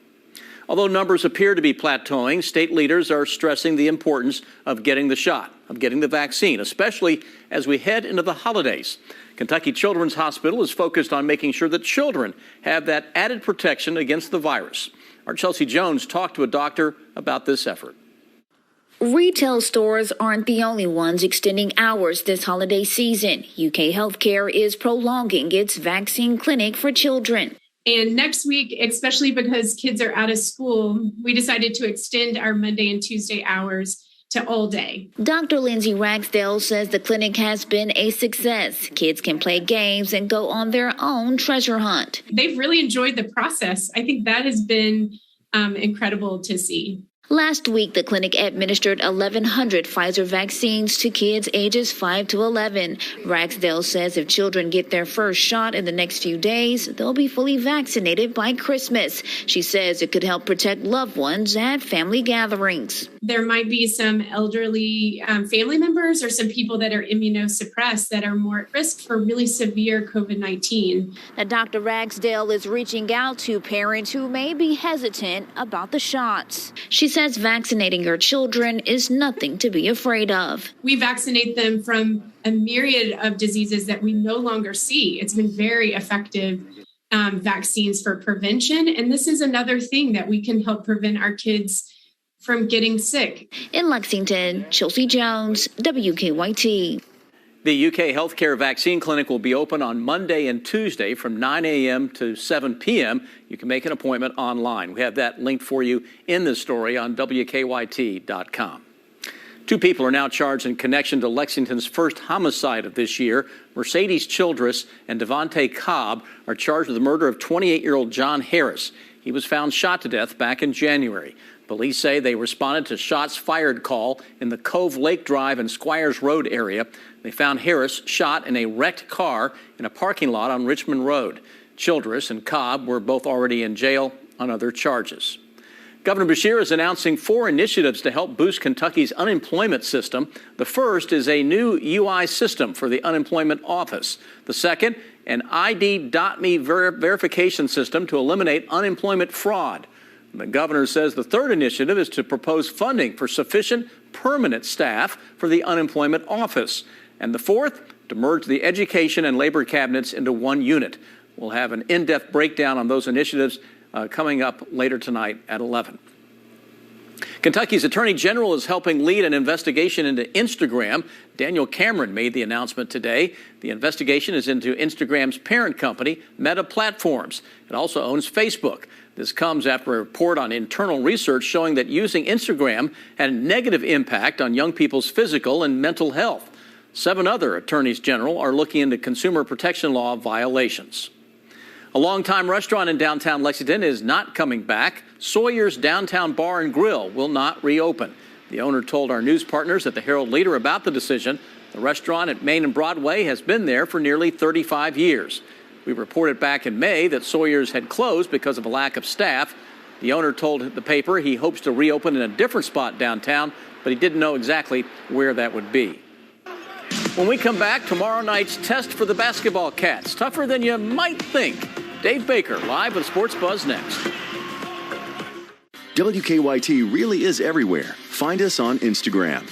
Speaker 10: Although numbers appear to be plateauing, state leaders are stressing the importance of getting the shot, of getting the vaccine, especially as we head into the holidays. Kentucky Children's Hospital is focused on making sure that children have that added protection against the virus. Our Chelsea Jones talked to a doctor about this effort.
Speaker 5: Retail stores aren't the only ones extending hours this holiday season. UK Healthcare is prolonging its vaccine clinic for children.
Speaker 6: And next week, especially because kids are out of school, we decided to extend our Monday and Tuesday hours to all day.
Speaker 5: Dr. Lindsay Ragsdale says the clinic has been a success. Kids can play games and go on their own treasure hunt.
Speaker 6: They've really enjoyed the process. I think that has been incredible to see.
Speaker 5: Last week, the clinic administered 1,100 Pfizer vaccines to kids ages 5 to 11. Ragsdale says if children get their first shot in the next few days, they'll be fully vaccinated by Christmas. She says it could help protect loved ones at family gatherings.
Speaker 6: There might be some elderly family members or some people that are immunosuppressed that are more at risk for really severe COVID-19.
Speaker 5: Now, Dr. Ragsdale is reaching out to parents who may be hesitant about the shots. She says vaccinating your children is nothing to be afraid of.
Speaker 6: We vaccinate them from a myriad of diseases that we no longer see. It's been very effective vaccines for prevention. And this is another thing that we can help prevent our kids from getting sick.
Speaker 5: In Lexington, Chelsea Jones, WKYT.
Speaker 10: The UK Healthcare Vaccine Clinic will be open on Monday and Tuesday from 9 a.m. to 7 p.m. You can make an appointment online. We have that linked for you in this story on WKYT.com. 2 people are now charged in connection to Lexington's first homicide of this year. Mercedes Childress and Devontae Cobb are charged with the murder of 28-year-old John Harris. He was found shot to death back in January. Police say they responded to shots fired call in the Cove Lake Drive and Squires Road area. They found Harris shot in a wrecked car in a parking lot on Richmond Road. Childress and Cobb were both already in jail on other charges. Governor Beshear is announcing 4 initiatives to help boost Kentucky's unemployment system. The first is a new UI system for the unemployment office. The second, an ID.me verification system to eliminate unemployment fraud. The governor says the third initiative is to propose funding for sufficient permanent staff for the unemployment office. And the fourth, to merge the education and labor cabinets into one unit. We'll have an in-depth breakdown on those initiatives coming up later tonight at 11. Kentucky's Attorney General is helping lead an investigation into Instagram. Daniel Cameron made the announcement today. The investigation is into Instagram's parent company, Meta Platforms. It also owns Facebook. This comes after a report on internal research showing that using Instagram had a negative impact on young people's physical and mental health. 7 other attorneys general are looking into consumer protection law violations. A longtime restaurant in downtown Lexington is not coming back. Sawyer's Downtown Bar and Grill will not reopen. The owner told our news partners at the Herald Leader about the decision. The restaurant at Main and Broadway has been there for nearly 35 years. We reported back in May that Sawyer's had closed because of a lack of staff. The owner told the paper he hopes to reopen in a different spot downtown, but he didn't know exactly where that would be. When we come back, tomorrow night's test for the basketball Cats. Tougher than you might think. Dave Baker, live with Sports Buzz next.
Speaker 21: WKYT really is everywhere. Find us on Instagram.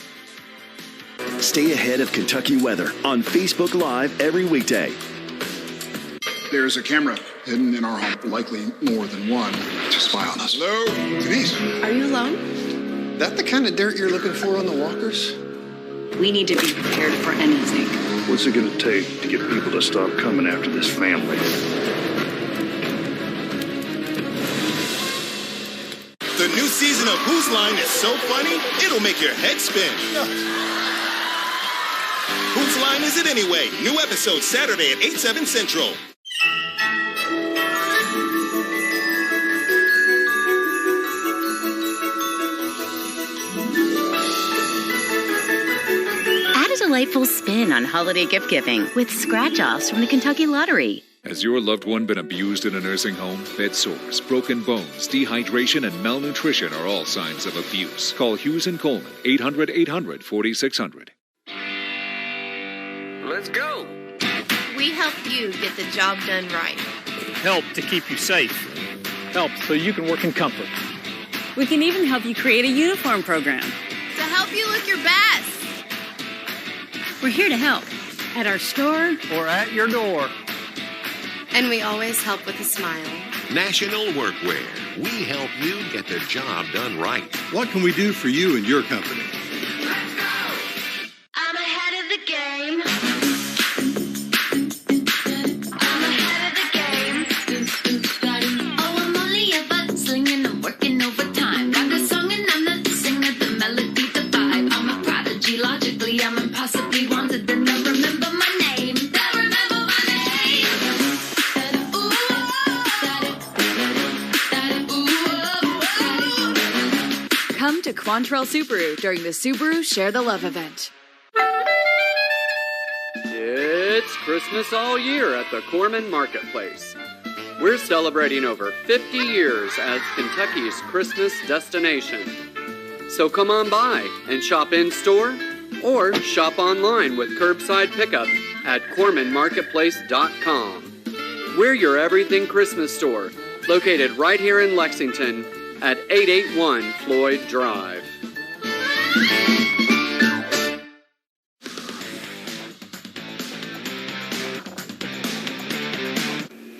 Speaker 21: Stay ahead of Kentucky weather on Facebook Live every weekday.
Speaker 13: There's a camera hidden in our home, likely more than one, to spy on us. Hello? Denise?
Speaker 7: Are you alone?
Speaker 13: That the kind of dirt you're looking for on the walkers?
Speaker 7: We need to be prepared for anything.
Speaker 24: What's it going to take to get people to stop coming after this family?
Speaker 25: The new season of Whose Line is so funny, it'll make your head spin. Whose Line is it anyway? New episode Saturday at 8/7 Central.
Speaker 26: Add a delightful spin on holiday gift giving with scratch-offs from the Kentucky Lottery.
Speaker 27: Has your loved one been abused in a nursing home? Bed sores, broken bones, dehydration, and malnutrition are all signs of abuse. Call Hughes & Coleman, 800-800-4600.
Speaker 28: Let's go. We help you get the job done right.
Speaker 29: Help to keep you safe. Help so you can work in comfort.
Speaker 30: We can even help you create a uniform program.
Speaker 28: To help you look your best.
Speaker 30: We're here to help. At our store.
Speaker 29: Or at your door.
Speaker 28: And we always help with a smile.
Speaker 31: National Workwear.
Speaker 1: We help you get the job done right.
Speaker 9: What can we do for you and your company?
Speaker 28: I'm ahead of the game. Oh, I'm only a butt slinging, I'm working overtime. Got the song and I'm not the singer, the melody, the vibe. I'm a prodigy, logically, I'm impossibly wanted. And I remember my name. I remember my name.
Speaker 12: Come to Quantrell Subaru during the Subaru Share the Love event.
Speaker 14: It's Christmas all year at the Corman Marketplace. We're celebrating over 50 years as Kentucky's Christmas destination. So come on by and shop in-store or shop online with curbside pickup at CormanMarketplace.com. We're your everything Christmas store, located right here in Lexington at 881 Floyd Drive.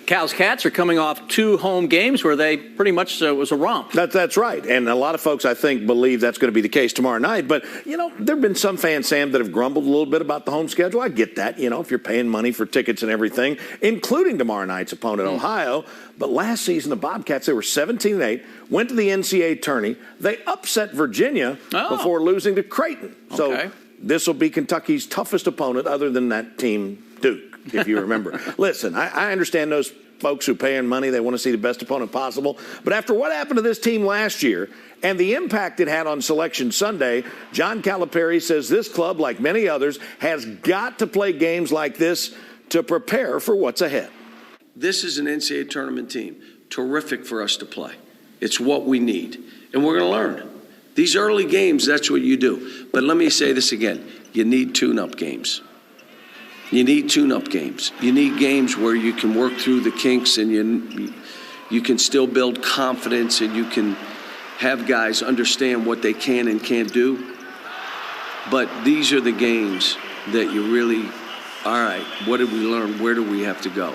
Speaker 10: Cal's Cats are coming off 2 home games where they pretty much was a romp.
Speaker 16: That's right. And a lot of folks, I think, believe that's going to be the case tomorrow night. But, you know, there have been some fans, Sam, that have grumbled a little bit about the home schedule. I get that, you know, if you're paying money for tickets and everything, including tomorrow night's opponent, Ohio. But last season, the Bobcats, they were 17-8, went to the NCAA tourney. They upset Virginia before losing to Creighton. So this will be Kentucky's toughest opponent other than that team, Duke, if you remember. Listen, I understand those folks who pay in money, they want to see the best opponent possible. But after what happened to this team last year and the impact it had on Selection Sunday, John Calipari says this club, like many others, has got to play games like this to prepare for what's ahead.
Speaker 17: This is an NCAA tournament team. Terrific for us to play. It's what we need. And we're going to learn. These early games, that's what you do. But let me say this again. You need tune-up games. You need tune-up games. You need games where you can work through the kinks and you can still build confidence and you can have guys understand what they can and can't do. But these are the games that you really, all right, what did we learn? Where do we have to go?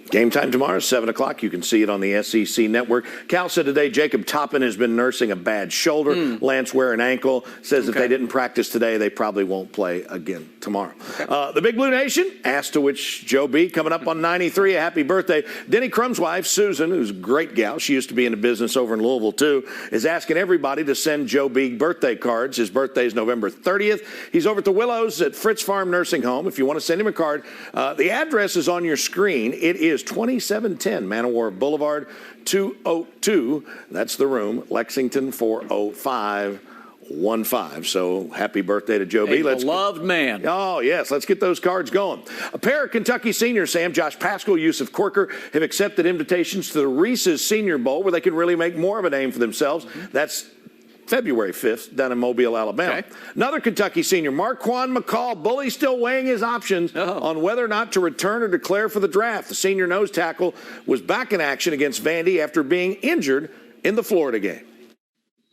Speaker 16: Game time tomorrow, 7 o'clock. You can see it on the SEC Network. Cal said today Jacob Toppin has been nursing a bad shoulder. Lance Ware an ankle. Says if they didn't practice today, they probably won't play again tomorrow. The Big Blue Nation, asked to which Joe B, coming up on 93. A happy birthday. Denny Crum's wife, Susan, who's a great gal. She used to be in the business over in Louisville, too, is asking everybody to send Joe B birthday cards. His birthday is November 30th. He's over at the Willows at Fritz Farm Nursing Home. If you want to send him a card, the address is on your screen. It is 2710 Manowar Boulevard, 202. That's the room, Lexington 40515. So happy birthday to Joe B.
Speaker 10: Beloved man.
Speaker 16: Oh, yes. Let's get those cards going. A pair of Kentucky seniors, Sam, Josh Paschal, Yusuf Corker, have accepted invitations to the Reese's Senior Bowl where they can really make more of a name for themselves. That's February 5th down in Mobile, Alabama. Another Kentucky senior, Marquand McCall, Bully still weighing his options on whether or not to return or declare for the draft. The senior nose tackle was back in action against Vandy after being injured in the Florida game.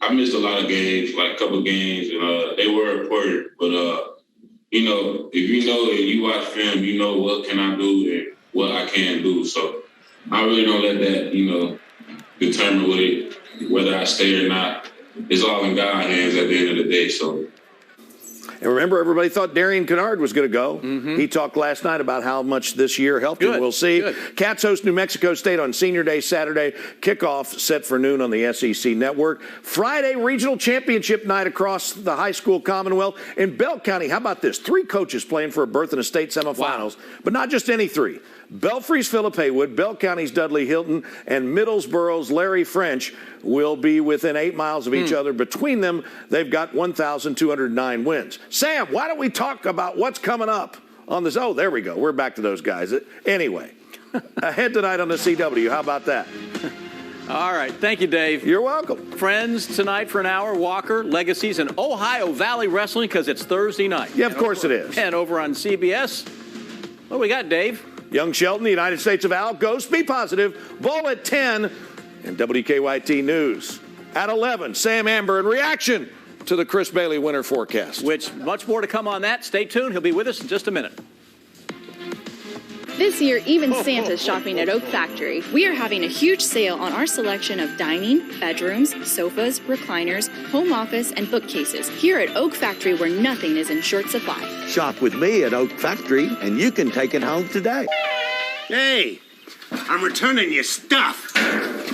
Speaker 18: I missed a lot of games, like a couple of games, and they were important. But, you know, if you know that you watch film, you know what can I do and what I can do. So I really don't let that, you know, determine whether I stay or not. It's all in God's hands at the end of the day. So,
Speaker 16: and remember, everybody thought Darian Kennard was going to go. He talked last night about how much this year helped him. We'll see. Cats host New Mexico State on Senior Day Saturday. Kickoff set for noon on the SEC Network. Friday, regional championship night across the high school Commonwealth in Bell County. How about this? 3 coaches playing for a berth in the state semifinals, but not just any 3. Belfry's Philip Haywood, Bell County's Dudley Hilton, and Middlesboro's Larry French will be within 8 miles of each other. Between them, they've got 1,209 wins. Sam, why don't we talk about what's coming up on this? Oh, there we go. We're back to those guys. Anyway, ahead tonight on the CW. How about that?
Speaker 10: All right. Thank you, Dave.
Speaker 16: You're welcome.
Speaker 10: Friends, tonight for an hour, Walker, Legacies, and Ohio Valley Wrestling because it's Thursday night.
Speaker 16: Yeah, of course it is.
Speaker 10: And over on CBS, what do we got, Dave?
Speaker 16: Young Shelton, the United States of Al, Ghost, Be Positive, Bowl at 10, and WKYT News at 11. Sam Amber in reaction to the Chris Bailey winter forecast.
Speaker 10: Which, much more to come on that. Stay tuned. He'll be with us in just a minute.
Speaker 2: This year, even Santa's shopping at Oak Factory. We are having a huge sale on our selection of dining, bedrooms, sofas, recliners, home office, and bookcases here at Oak Factory, where nothing is in short supply.
Speaker 3: Shop with me at Oak Factory, and you can take it home today.
Speaker 4: Hey, I'm returning your stuff.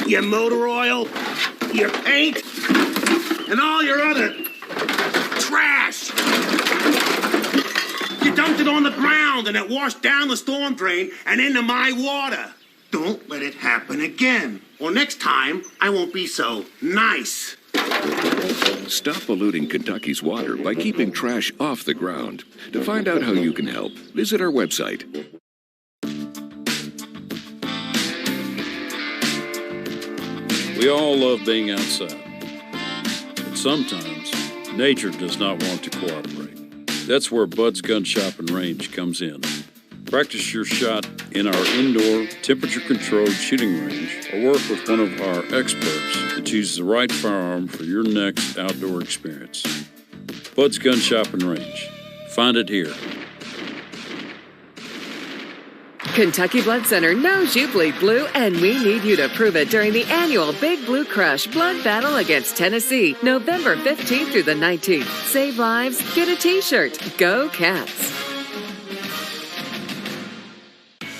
Speaker 4: Your motor oil, your paint, and all your other trash. You dumped it on the ground and it washed down the storm drain and into my water. Don't let it happen again. Or next time, I won't be so nice.
Speaker 27: Stop polluting Kentucky's water by keeping trash off the ground. To find out how you can help, visit our website.
Speaker 8: We all love being outside, but sometimes nature does not want to cooperate. That's where Bud's Gun Shop and Range comes in. Practice your shot in our indoor, temperature-controlled shooting range, or work with one of our experts to choose the right firearm for your next outdoor experience. Bud's Gun Shop and Range. Find it here.
Speaker 11: Kentucky Blood Center knows you bleed blue, and we need you to prove it during the annual Big Blue Crush Blood Battle against Tennessee, November 15th through the 19th. Save lives, get a t-shirt. Go Cats.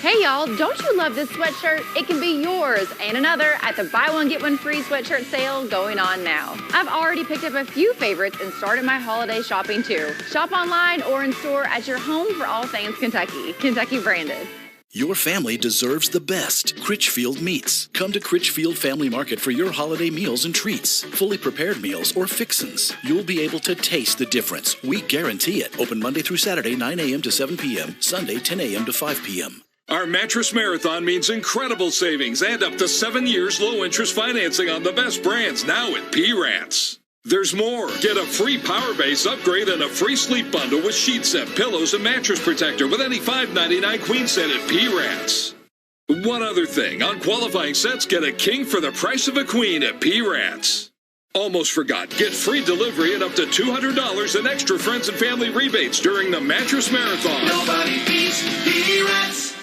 Speaker 15: Hey y'all, don't you love this sweatshirt? It can be yours and another at the buy one get one free sweatshirt sale going on now. I've already picked up a few favorites and started my holiday shopping too. Shop online or in store at your home for all things Kentucky. Kentucky branded.
Speaker 19: Your family deserves the best. Critchfield Meats. Come to Critchfield Family Market for your holiday meals and treats. Fully prepared meals or fixins. You'll be able to taste the difference. We guarantee it. Open Monday through Saturday, 9 a.m. to 7 p.m. Sunday, 10 a.m. to 5 p.m.
Speaker 27: Our Mattress Marathon means incredible savings and up to 7 years low-interest financing on the best brands now at P-Rats. There's more. Get a free power base upgrade and a free sleep bundle with sheet set, pillows, and mattress protector with any $5.99 queen set at P-Rats. One other thing. On qualifying sets, get a king for the price of a queen at P-Rats. Almost forgot. Get free delivery and up to $200 in extra friends and family rebates during the Mattress Marathon.
Speaker 28: Nobody beats P-Rats.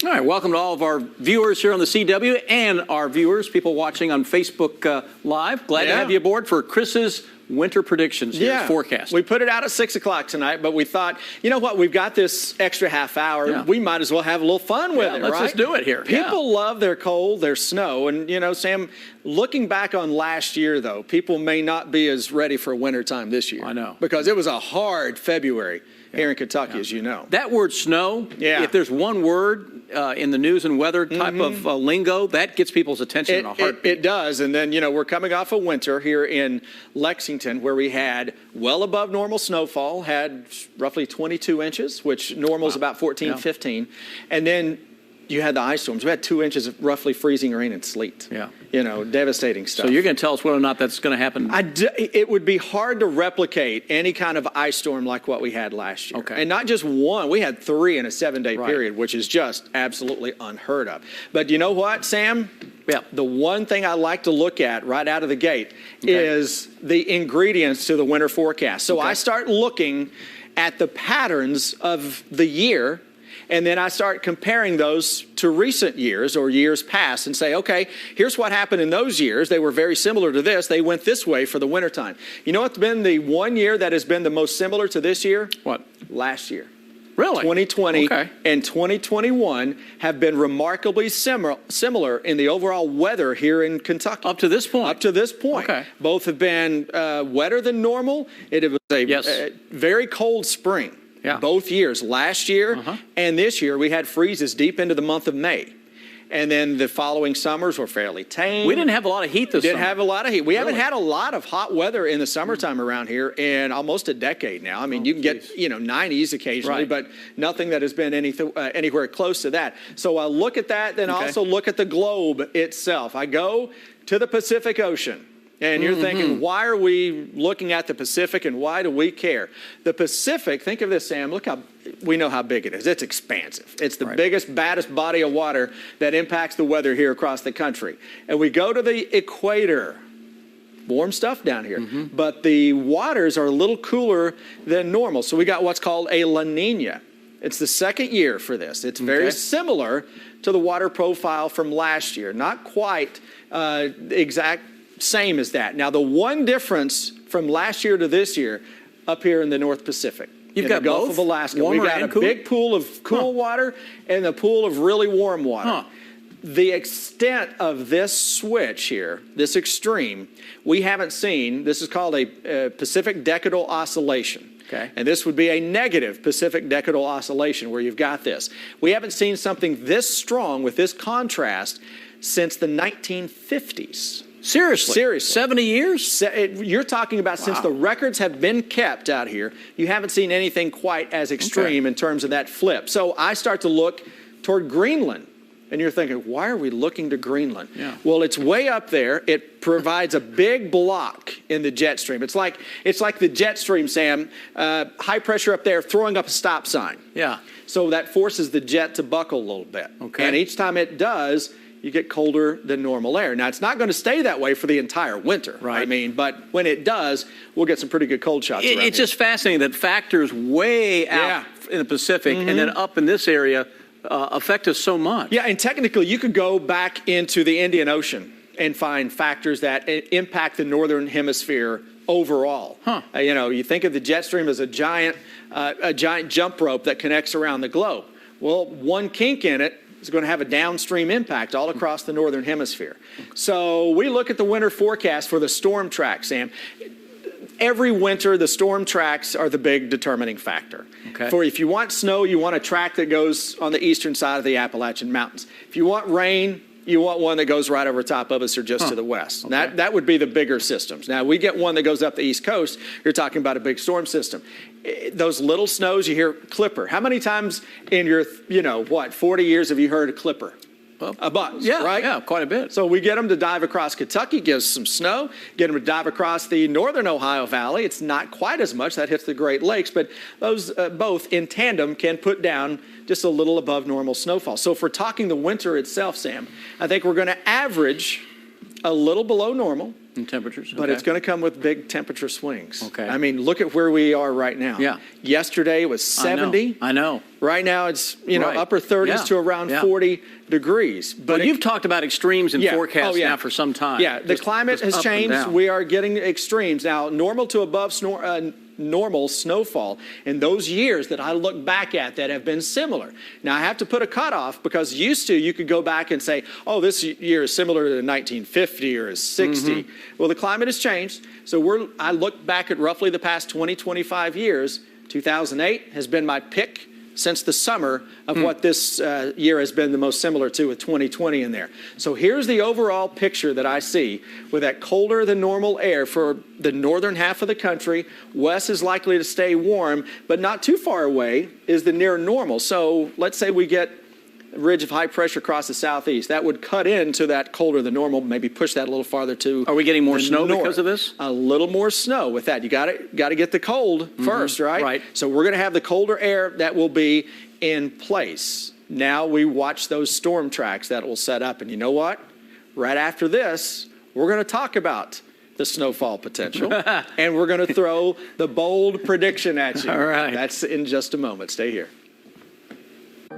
Speaker 10: All right, welcome to all of our viewers here on the CW and our viewers, people watching on Facebook Live. Glad to have you aboard for Chris's winter predictions here, forecast.
Speaker 20: We put it out at 6 o'clock tonight, but we thought, you know what, we've got this extra half hour. We might as well have a little fun with it,
Speaker 10: let's just do it here.
Speaker 20: People love their cold, their snow. And, you know, Sam, looking back on last year, though, people may not be as ready for wintertime this year.
Speaker 10: I know.
Speaker 20: Because it was a hard February here in Kentucky, as you know.
Speaker 10: That word snow, if there's one word in the news and weather type of lingo, that gets people's attention in a heartbeat.
Speaker 20: It does. And then, you know, we're coming off of winter here in Lexington, where we had well above normal snowfall, had roughly 22 inches, which normal is about 14, 15. And then you had the ice storms. We had 2 inches of roughly freezing rain and sleet. You know, devastating stuff.
Speaker 10: So you're going to tell us whether or not that's going to happen?
Speaker 20: It would be hard to replicate any kind of ice storm like what we had last year. And not just one. We had 3 in a 7-day period, which is just absolutely unheard of. But you know what, Sam? The one thing I like to look at right out of the gate is the ingredients to the winter forecast. So I start looking at the patterns of the year, and then I start comparing those to recent years or years past and say, okay, here's what happened in those years. They were very similar to this. They went this way for the wintertime. You know what's been the one year that has been the most similar to this year?
Speaker 10: What?
Speaker 20: Last year.
Speaker 10: Really?
Speaker 20: 2020 and 2021 have been remarkably similar in the overall weather here in Kentucky.
Speaker 10: Up to this point?
Speaker 20: Up to this point. Both have been wetter than normal. It was a very cold spring. Both years, last year and this year, we had freezes deep into the month of May. And then the following summers were fairly tame.
Speaker 10: We didn't have a lot of heat this summer.
Speaker 20: Didn't have a lot of heat. We haven't had a lot of hot weather in the summertime around here in almost a decade now. I mean, you can get, 90s occasionally, but nothing that has been anywhere close to that. So I look at that, then I also look at the globe itself. I go to the Pacific Ocean. And you're thinking, why are we looking at the Pacific and why do we care? The Pacific, think of this, Sam, look how, we know how big it is. It's expansive. It's the biggest, baddest body of water that impacts the weather here across the country. And we go to the equator. warm stuff down here. But the waters are a little cooler than normal. So we got what's called a La Nina. It's the second year for this. It's very similar to the water profile from last year. Not quite exact same as that. Now, the one difference from last year to this year up here in the North Pacific.
Speaker 10: You've got
Speaker 20: the Gulf
Speaker 10: both?
Speaker 20: of Alaska.
Speaker 10: Warmer
Speaker 20: We've got a
Speaker 10: and cool?
Speaker 20: big pool of cool water and a pool of really warm water. The extent of this switch here, this extreme, we haven't seen. This is called a Pacific Decadal Oscillation.
Speaker 10: Okay.
Speaker 20: And this would be a negative Pacific Decadal Oscillation where you've got this. We haven't seen something this strong with this contrast since the 1950s.
Speaker 10: Seriously? 70 years?
Speaker 20: You're talking about since the records have been kept out here, you haven't seen anything quite as extreme in terms of that flip. So I start to look toward Greenland. And you're thinking, why are we looking to Greenland?
Speaker 10: Yeah.
Speaker 20: Well, it's way up there. It provides a big block in the jet stream. It's like the jet stream, Sam, high pressure up there throwing up a stop sign.
Speaker 10: Yeah.
Speaker 20: So that forces the jet to buckle a little bit.
Speaker 10: Okay.
Speaker 20: And each time it does, you get colder than normal air. Now, it's not going to stay that way for the entire winter.
Speaker 10: Right.
Speaker 20: I mean, but when it does, we'll get some pretty good cold shots around
Speaker 10: It's
Speaker 20: here.
Speaker 10: just fascinating that factors way out in the Pacific and then up in this area affect us so much.
Speaker 20: Yeah, and technically you could go back into the Indian Ocean and find factors that impact the northern hemisphere overall. You think of the jet stream as a giant jump rope that connects around the globe. Well, one kink in it is going to have a downstream impact all across the northern hemisphere. So we look at the winter forecast for the storm track, Sam. Every winter, the storm tracks are the big determining factor.
Speaker 10: Okay.
Speaker 20: For if you want snow, you want a track that goes on the eastern side of the Appalachian Mountains. If you want rain, you want one that goes right over top of us or just to the west.
Speaker 10: Okay.
Speaker 20: That would be the bigger systems. Now, we get one that goes up the East Coast, you're talking about a big storm system. Those little snows, you hear clipper. How many times in your, 40 years have you heard a clipper? A bunch, right?
Speaker 10: Yeah, quite a bit.
Speaker 20: So we get them to dive across Kentucky, gives some snow. Get them to dive across the northern Ohio Valley. It's not quite as much. That hits the Great Lakes. But those both in tandem can put down just a little above normal snowfall. So if we're talking the winter itself, Sam, I think we're going to average a little below normal.
Speaker 10: In temperatures.
Speaker 20: But it's going to come with big temperature swings.
Speaker 10: Okay.
Speaker 20: I mean, look at where we are right now.
Speaker 10: Yeah.
Speaker 20: Yesterday was 70.
Speaker 10: I know.
Speaker 20: Right now it's,
Speaker 10: Right.
Speaker 20: upper 30s to around 40 degrees.
Speaker 10: But you've talked about extremes in forecasts now for some time.
Speaker 20: Yeah, the climate has
Speaker 10: up and
Speaker 20: changed.
Speaker 10: down.
Speaker 20: We are getting extremes. Now, normal to above normal snowfall in those years that I look back at that have been similar. Now, I have to put a cutoff because used to you could go back and say, oh, this year is similar to 1950 or 60. Well, the climate has changed. So I look back at roughly the past 20, 25 years. 2008 has been my pick since the summer of what this year has been the most similar to with 2020 in there. So here's the overall picture that I see with that colder than normal air for the northern half of the country. West is likely to stay warm, but not too far away is the near normal. So let's say we get a ridge of high pressure across the southeast. That would cut into that colder than normal, maybe push that a little farther to.
Speaker 10: Are we getting more snow
Speaker 20: north.
Speaker 10: because of this?
Speaker 20: A little more snow with that. You got to get the cold first, right?
Speaker 10: Right.
Speaker 20: So we're going to have the colder air that will be in place. Now we watch those storm tracks that will set up. And you know what? Right after this, we're going to talk about the snowfall potential. And we're going to throw the bold prediction at you.
Speaker 10: All right.
Speaker 20: That's in just a moment. Stay here.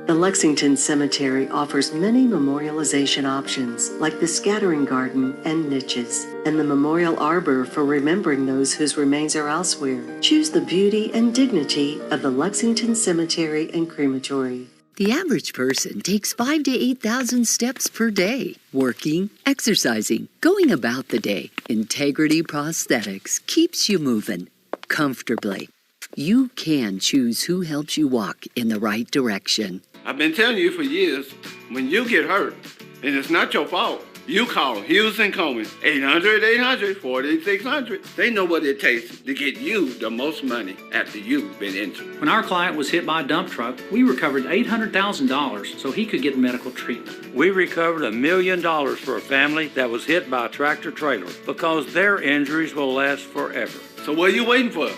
Speaker 5: The Lexington Cemetery offers many memorialization options, like the scattering garden and niches, and the memorial arbor for remembering those whose remains are elsewhere. Choose the beauty and dignity of the Lexington Cemetery and Crematory.
Speaker 6: The average person takes 5,000 to 8,000 steps per day. Working, exercising, going about the day. Integrity Prosthetics keeps you moving comfortably. You can choose who helps you walk in the right direction.
Speaker 7: I've been telling you for years, when you get hurt, and it's not your fault, you call Hughes & Coleman, 800-800-4600. They know what it takes to get you the most money after you've been injured.
Speaker 13: When our client was hit by a dump truck, we recovered $800,000 so he could get medical treatment.
Speaker 21: We recovered $1 million for a family that was hit by a tractor trailer because their injuries will last forever.
Speaker 7: So what are you waiting for?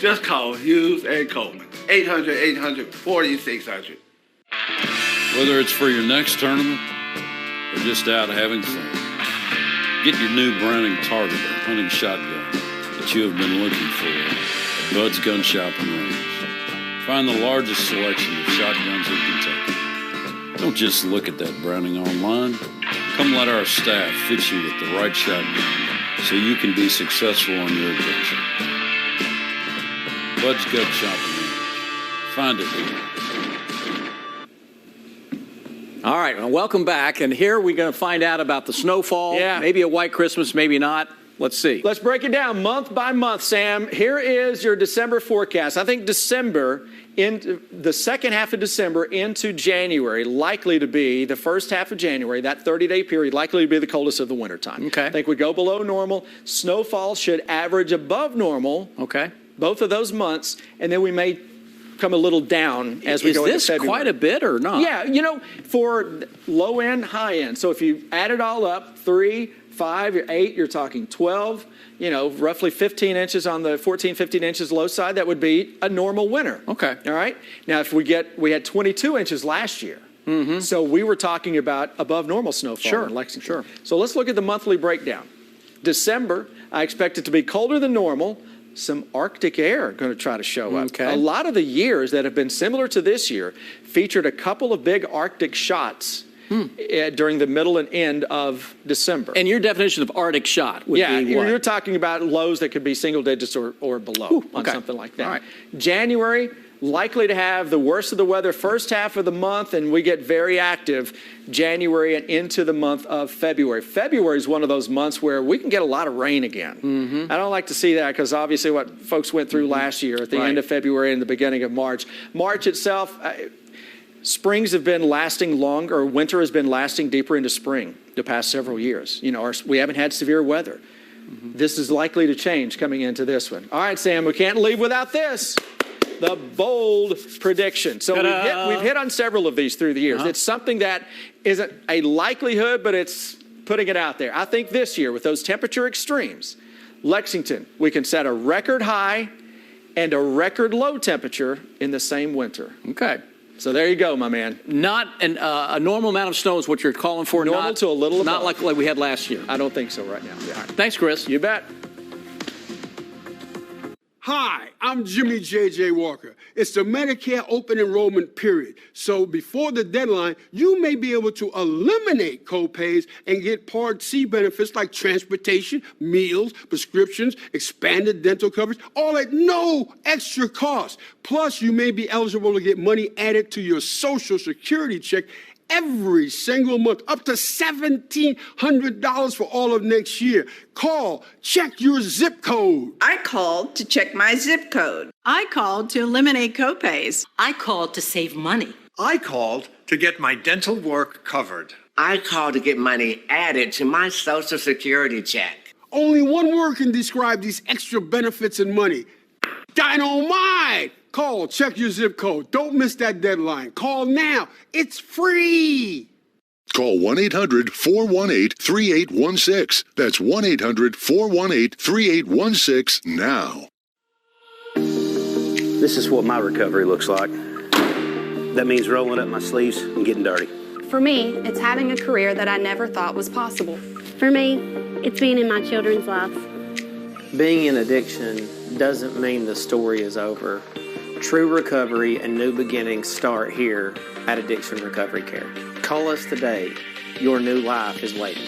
Speaker 7: Just call Hughes & Coleman, 800-800-4600.
Speaker 8: Whether it's for your next tournament or just out having fun, Get your new Browning Target or hunting shotgun that you have been looking for at Bud's Gun Shop and Range. Find the largest selection of shotguns in Kentucky. Don't just look at that Browning online. Come let our staff fit you with the right shotgun so you can be successful on your adventure. Bud's Gun Shop and Range. Find it here.
Speaker 10: All right, well, welcome back. And here we're going to find out about the snowfall.
Speaker 20: Yeah.
Speaker 10: Maybe a white Christmas, maybe not. Let's see.
Speaker 20: Let's break it down month by month, Sam. Here is your December forecast. I think December, into the second half of December into January, likely to be the first half of January, that 30-day period, likely to be the coldest of the wintertime.
Speaker 10: Okay.
Speaker 20: I think we go below normal. Snowfall should average above normal.
Speaker 10: Okay.
Speaker 20: Both of those months, and then we may come a little down as we go into February.
Speaker 10: Is this quite a bit or not?
Speaker 20: Yeah, you know, for low end, high end. So if you add it all up, 3, 5, 8, you're talking 12, you know, roughly 15 inches on the 14, 15 inches low side. That would be a normal winter.
Speaker 10: Okay.
Speaker 20: All right. Now, if we had 22 inches last year.
Speaker 10: Mm-hmm.
Speaker 20: So we were talking about above normal snowfall in Lexington.
Speaker 10: Sure.
Speaker 20: So let's look at the monthly breakdown. December, I expect it to be colder than normal. Some Arctic air going to try to show up.
Speaker 10: Okay.
Speaker 20: A lot of the years that have been similar to this year featured a couple of big Arctic shots during the middle and end of December.
Speaker 10: And your definition of Arctic shot would be what?
Speaker 20: You're talking about lows that could be single digits or below on something like that.
Speaker 10: All right.
Speaker 20: January, likely to have the worst of the weather first half of the month, and we get very active January and into the month of February. February is one of those months where we can get a lot of rain again.
Speaker 10: Mm-hmm.
Speaker 20: I don't like to see that because obviously what folks went through last year at the end of February and the beginning of March. March itself, springs have been lasting longer, or winter has been lasting deeper into spring the past several years. You know, we haven't had severe weather. Mm-hmm. This is likely to change coming into this one. All right, Sam, we can't leave without this. The bold prediction. So we've hit on several of these through the years. It's something that isn't a likelihood, but it's putting it out there. I think this year, with those temperature extremes, Lexington, we can set a record high and a record low temperature in the same winter.
Speaker 10: Okay.
Speaker 20: So there you go, my man.
Speaker 10: Not a normal amount of snow is what you're calling for.
Speaker 20: Normal to a little above.
Speaker 10: Not like we had last year.
Speaker 20: I don't think so right now. Yeah.
Speaker 10: Right. Thanks, Chris.
Speaker 20: You bet.
Speaker 1: Hi, I'm Jimmy J.J. Walker. It's the Medicare open enrollment period. So before the deadline, you may be able to eliminate co-pays and get Part C benefits like transportation, meals, prescriptions, expanded dental coverage, all at no extra cost. Plus, you may be eligible to get money added to your Social Security check every single month, up to $1,700 for all of next year. Call, check your zip code.
Speaker 9: I called to check my zip code.
Speaker 12: I called to eliminate copays.
Speaker 22: I called to save money.
Speaker 23: I called to get my dental work covered.
Speaker 24: I called to get money added to my Social Security check.
Speaker 1: Only one word can describe these extra benefits and money. Dynamite! Call, check your zip code. Don't miss that deadline. Call now. It's free.
Speaker 25: Call 1-800-418-3816. That's 1-800-418-3816 now.
Speaker 26: This is what my recovery looks like. That means rolling up my sleeves and getting dirty.
Speaker 29: For me, it's having a career that I never thought was possible.
Speaker 30: For me, it's being in my children's lives.
Speaker 31: Being in addiction doesn't mean the story is over. True recovery and new beginnings start here at Addiction Recovery Care. Call us today. Your new life is waiting.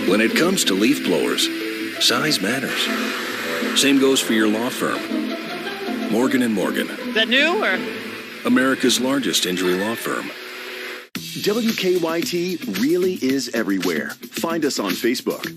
Speaker 32: When it comes to leaf blowers, size matters. Same goes for your law firm. Morgan & Morgan.
Speaker 33: Is that new or?
Speaker 32: America's largest injury law firm.
Speaker 34: WKYT really is everywhere. Find us on Facebook.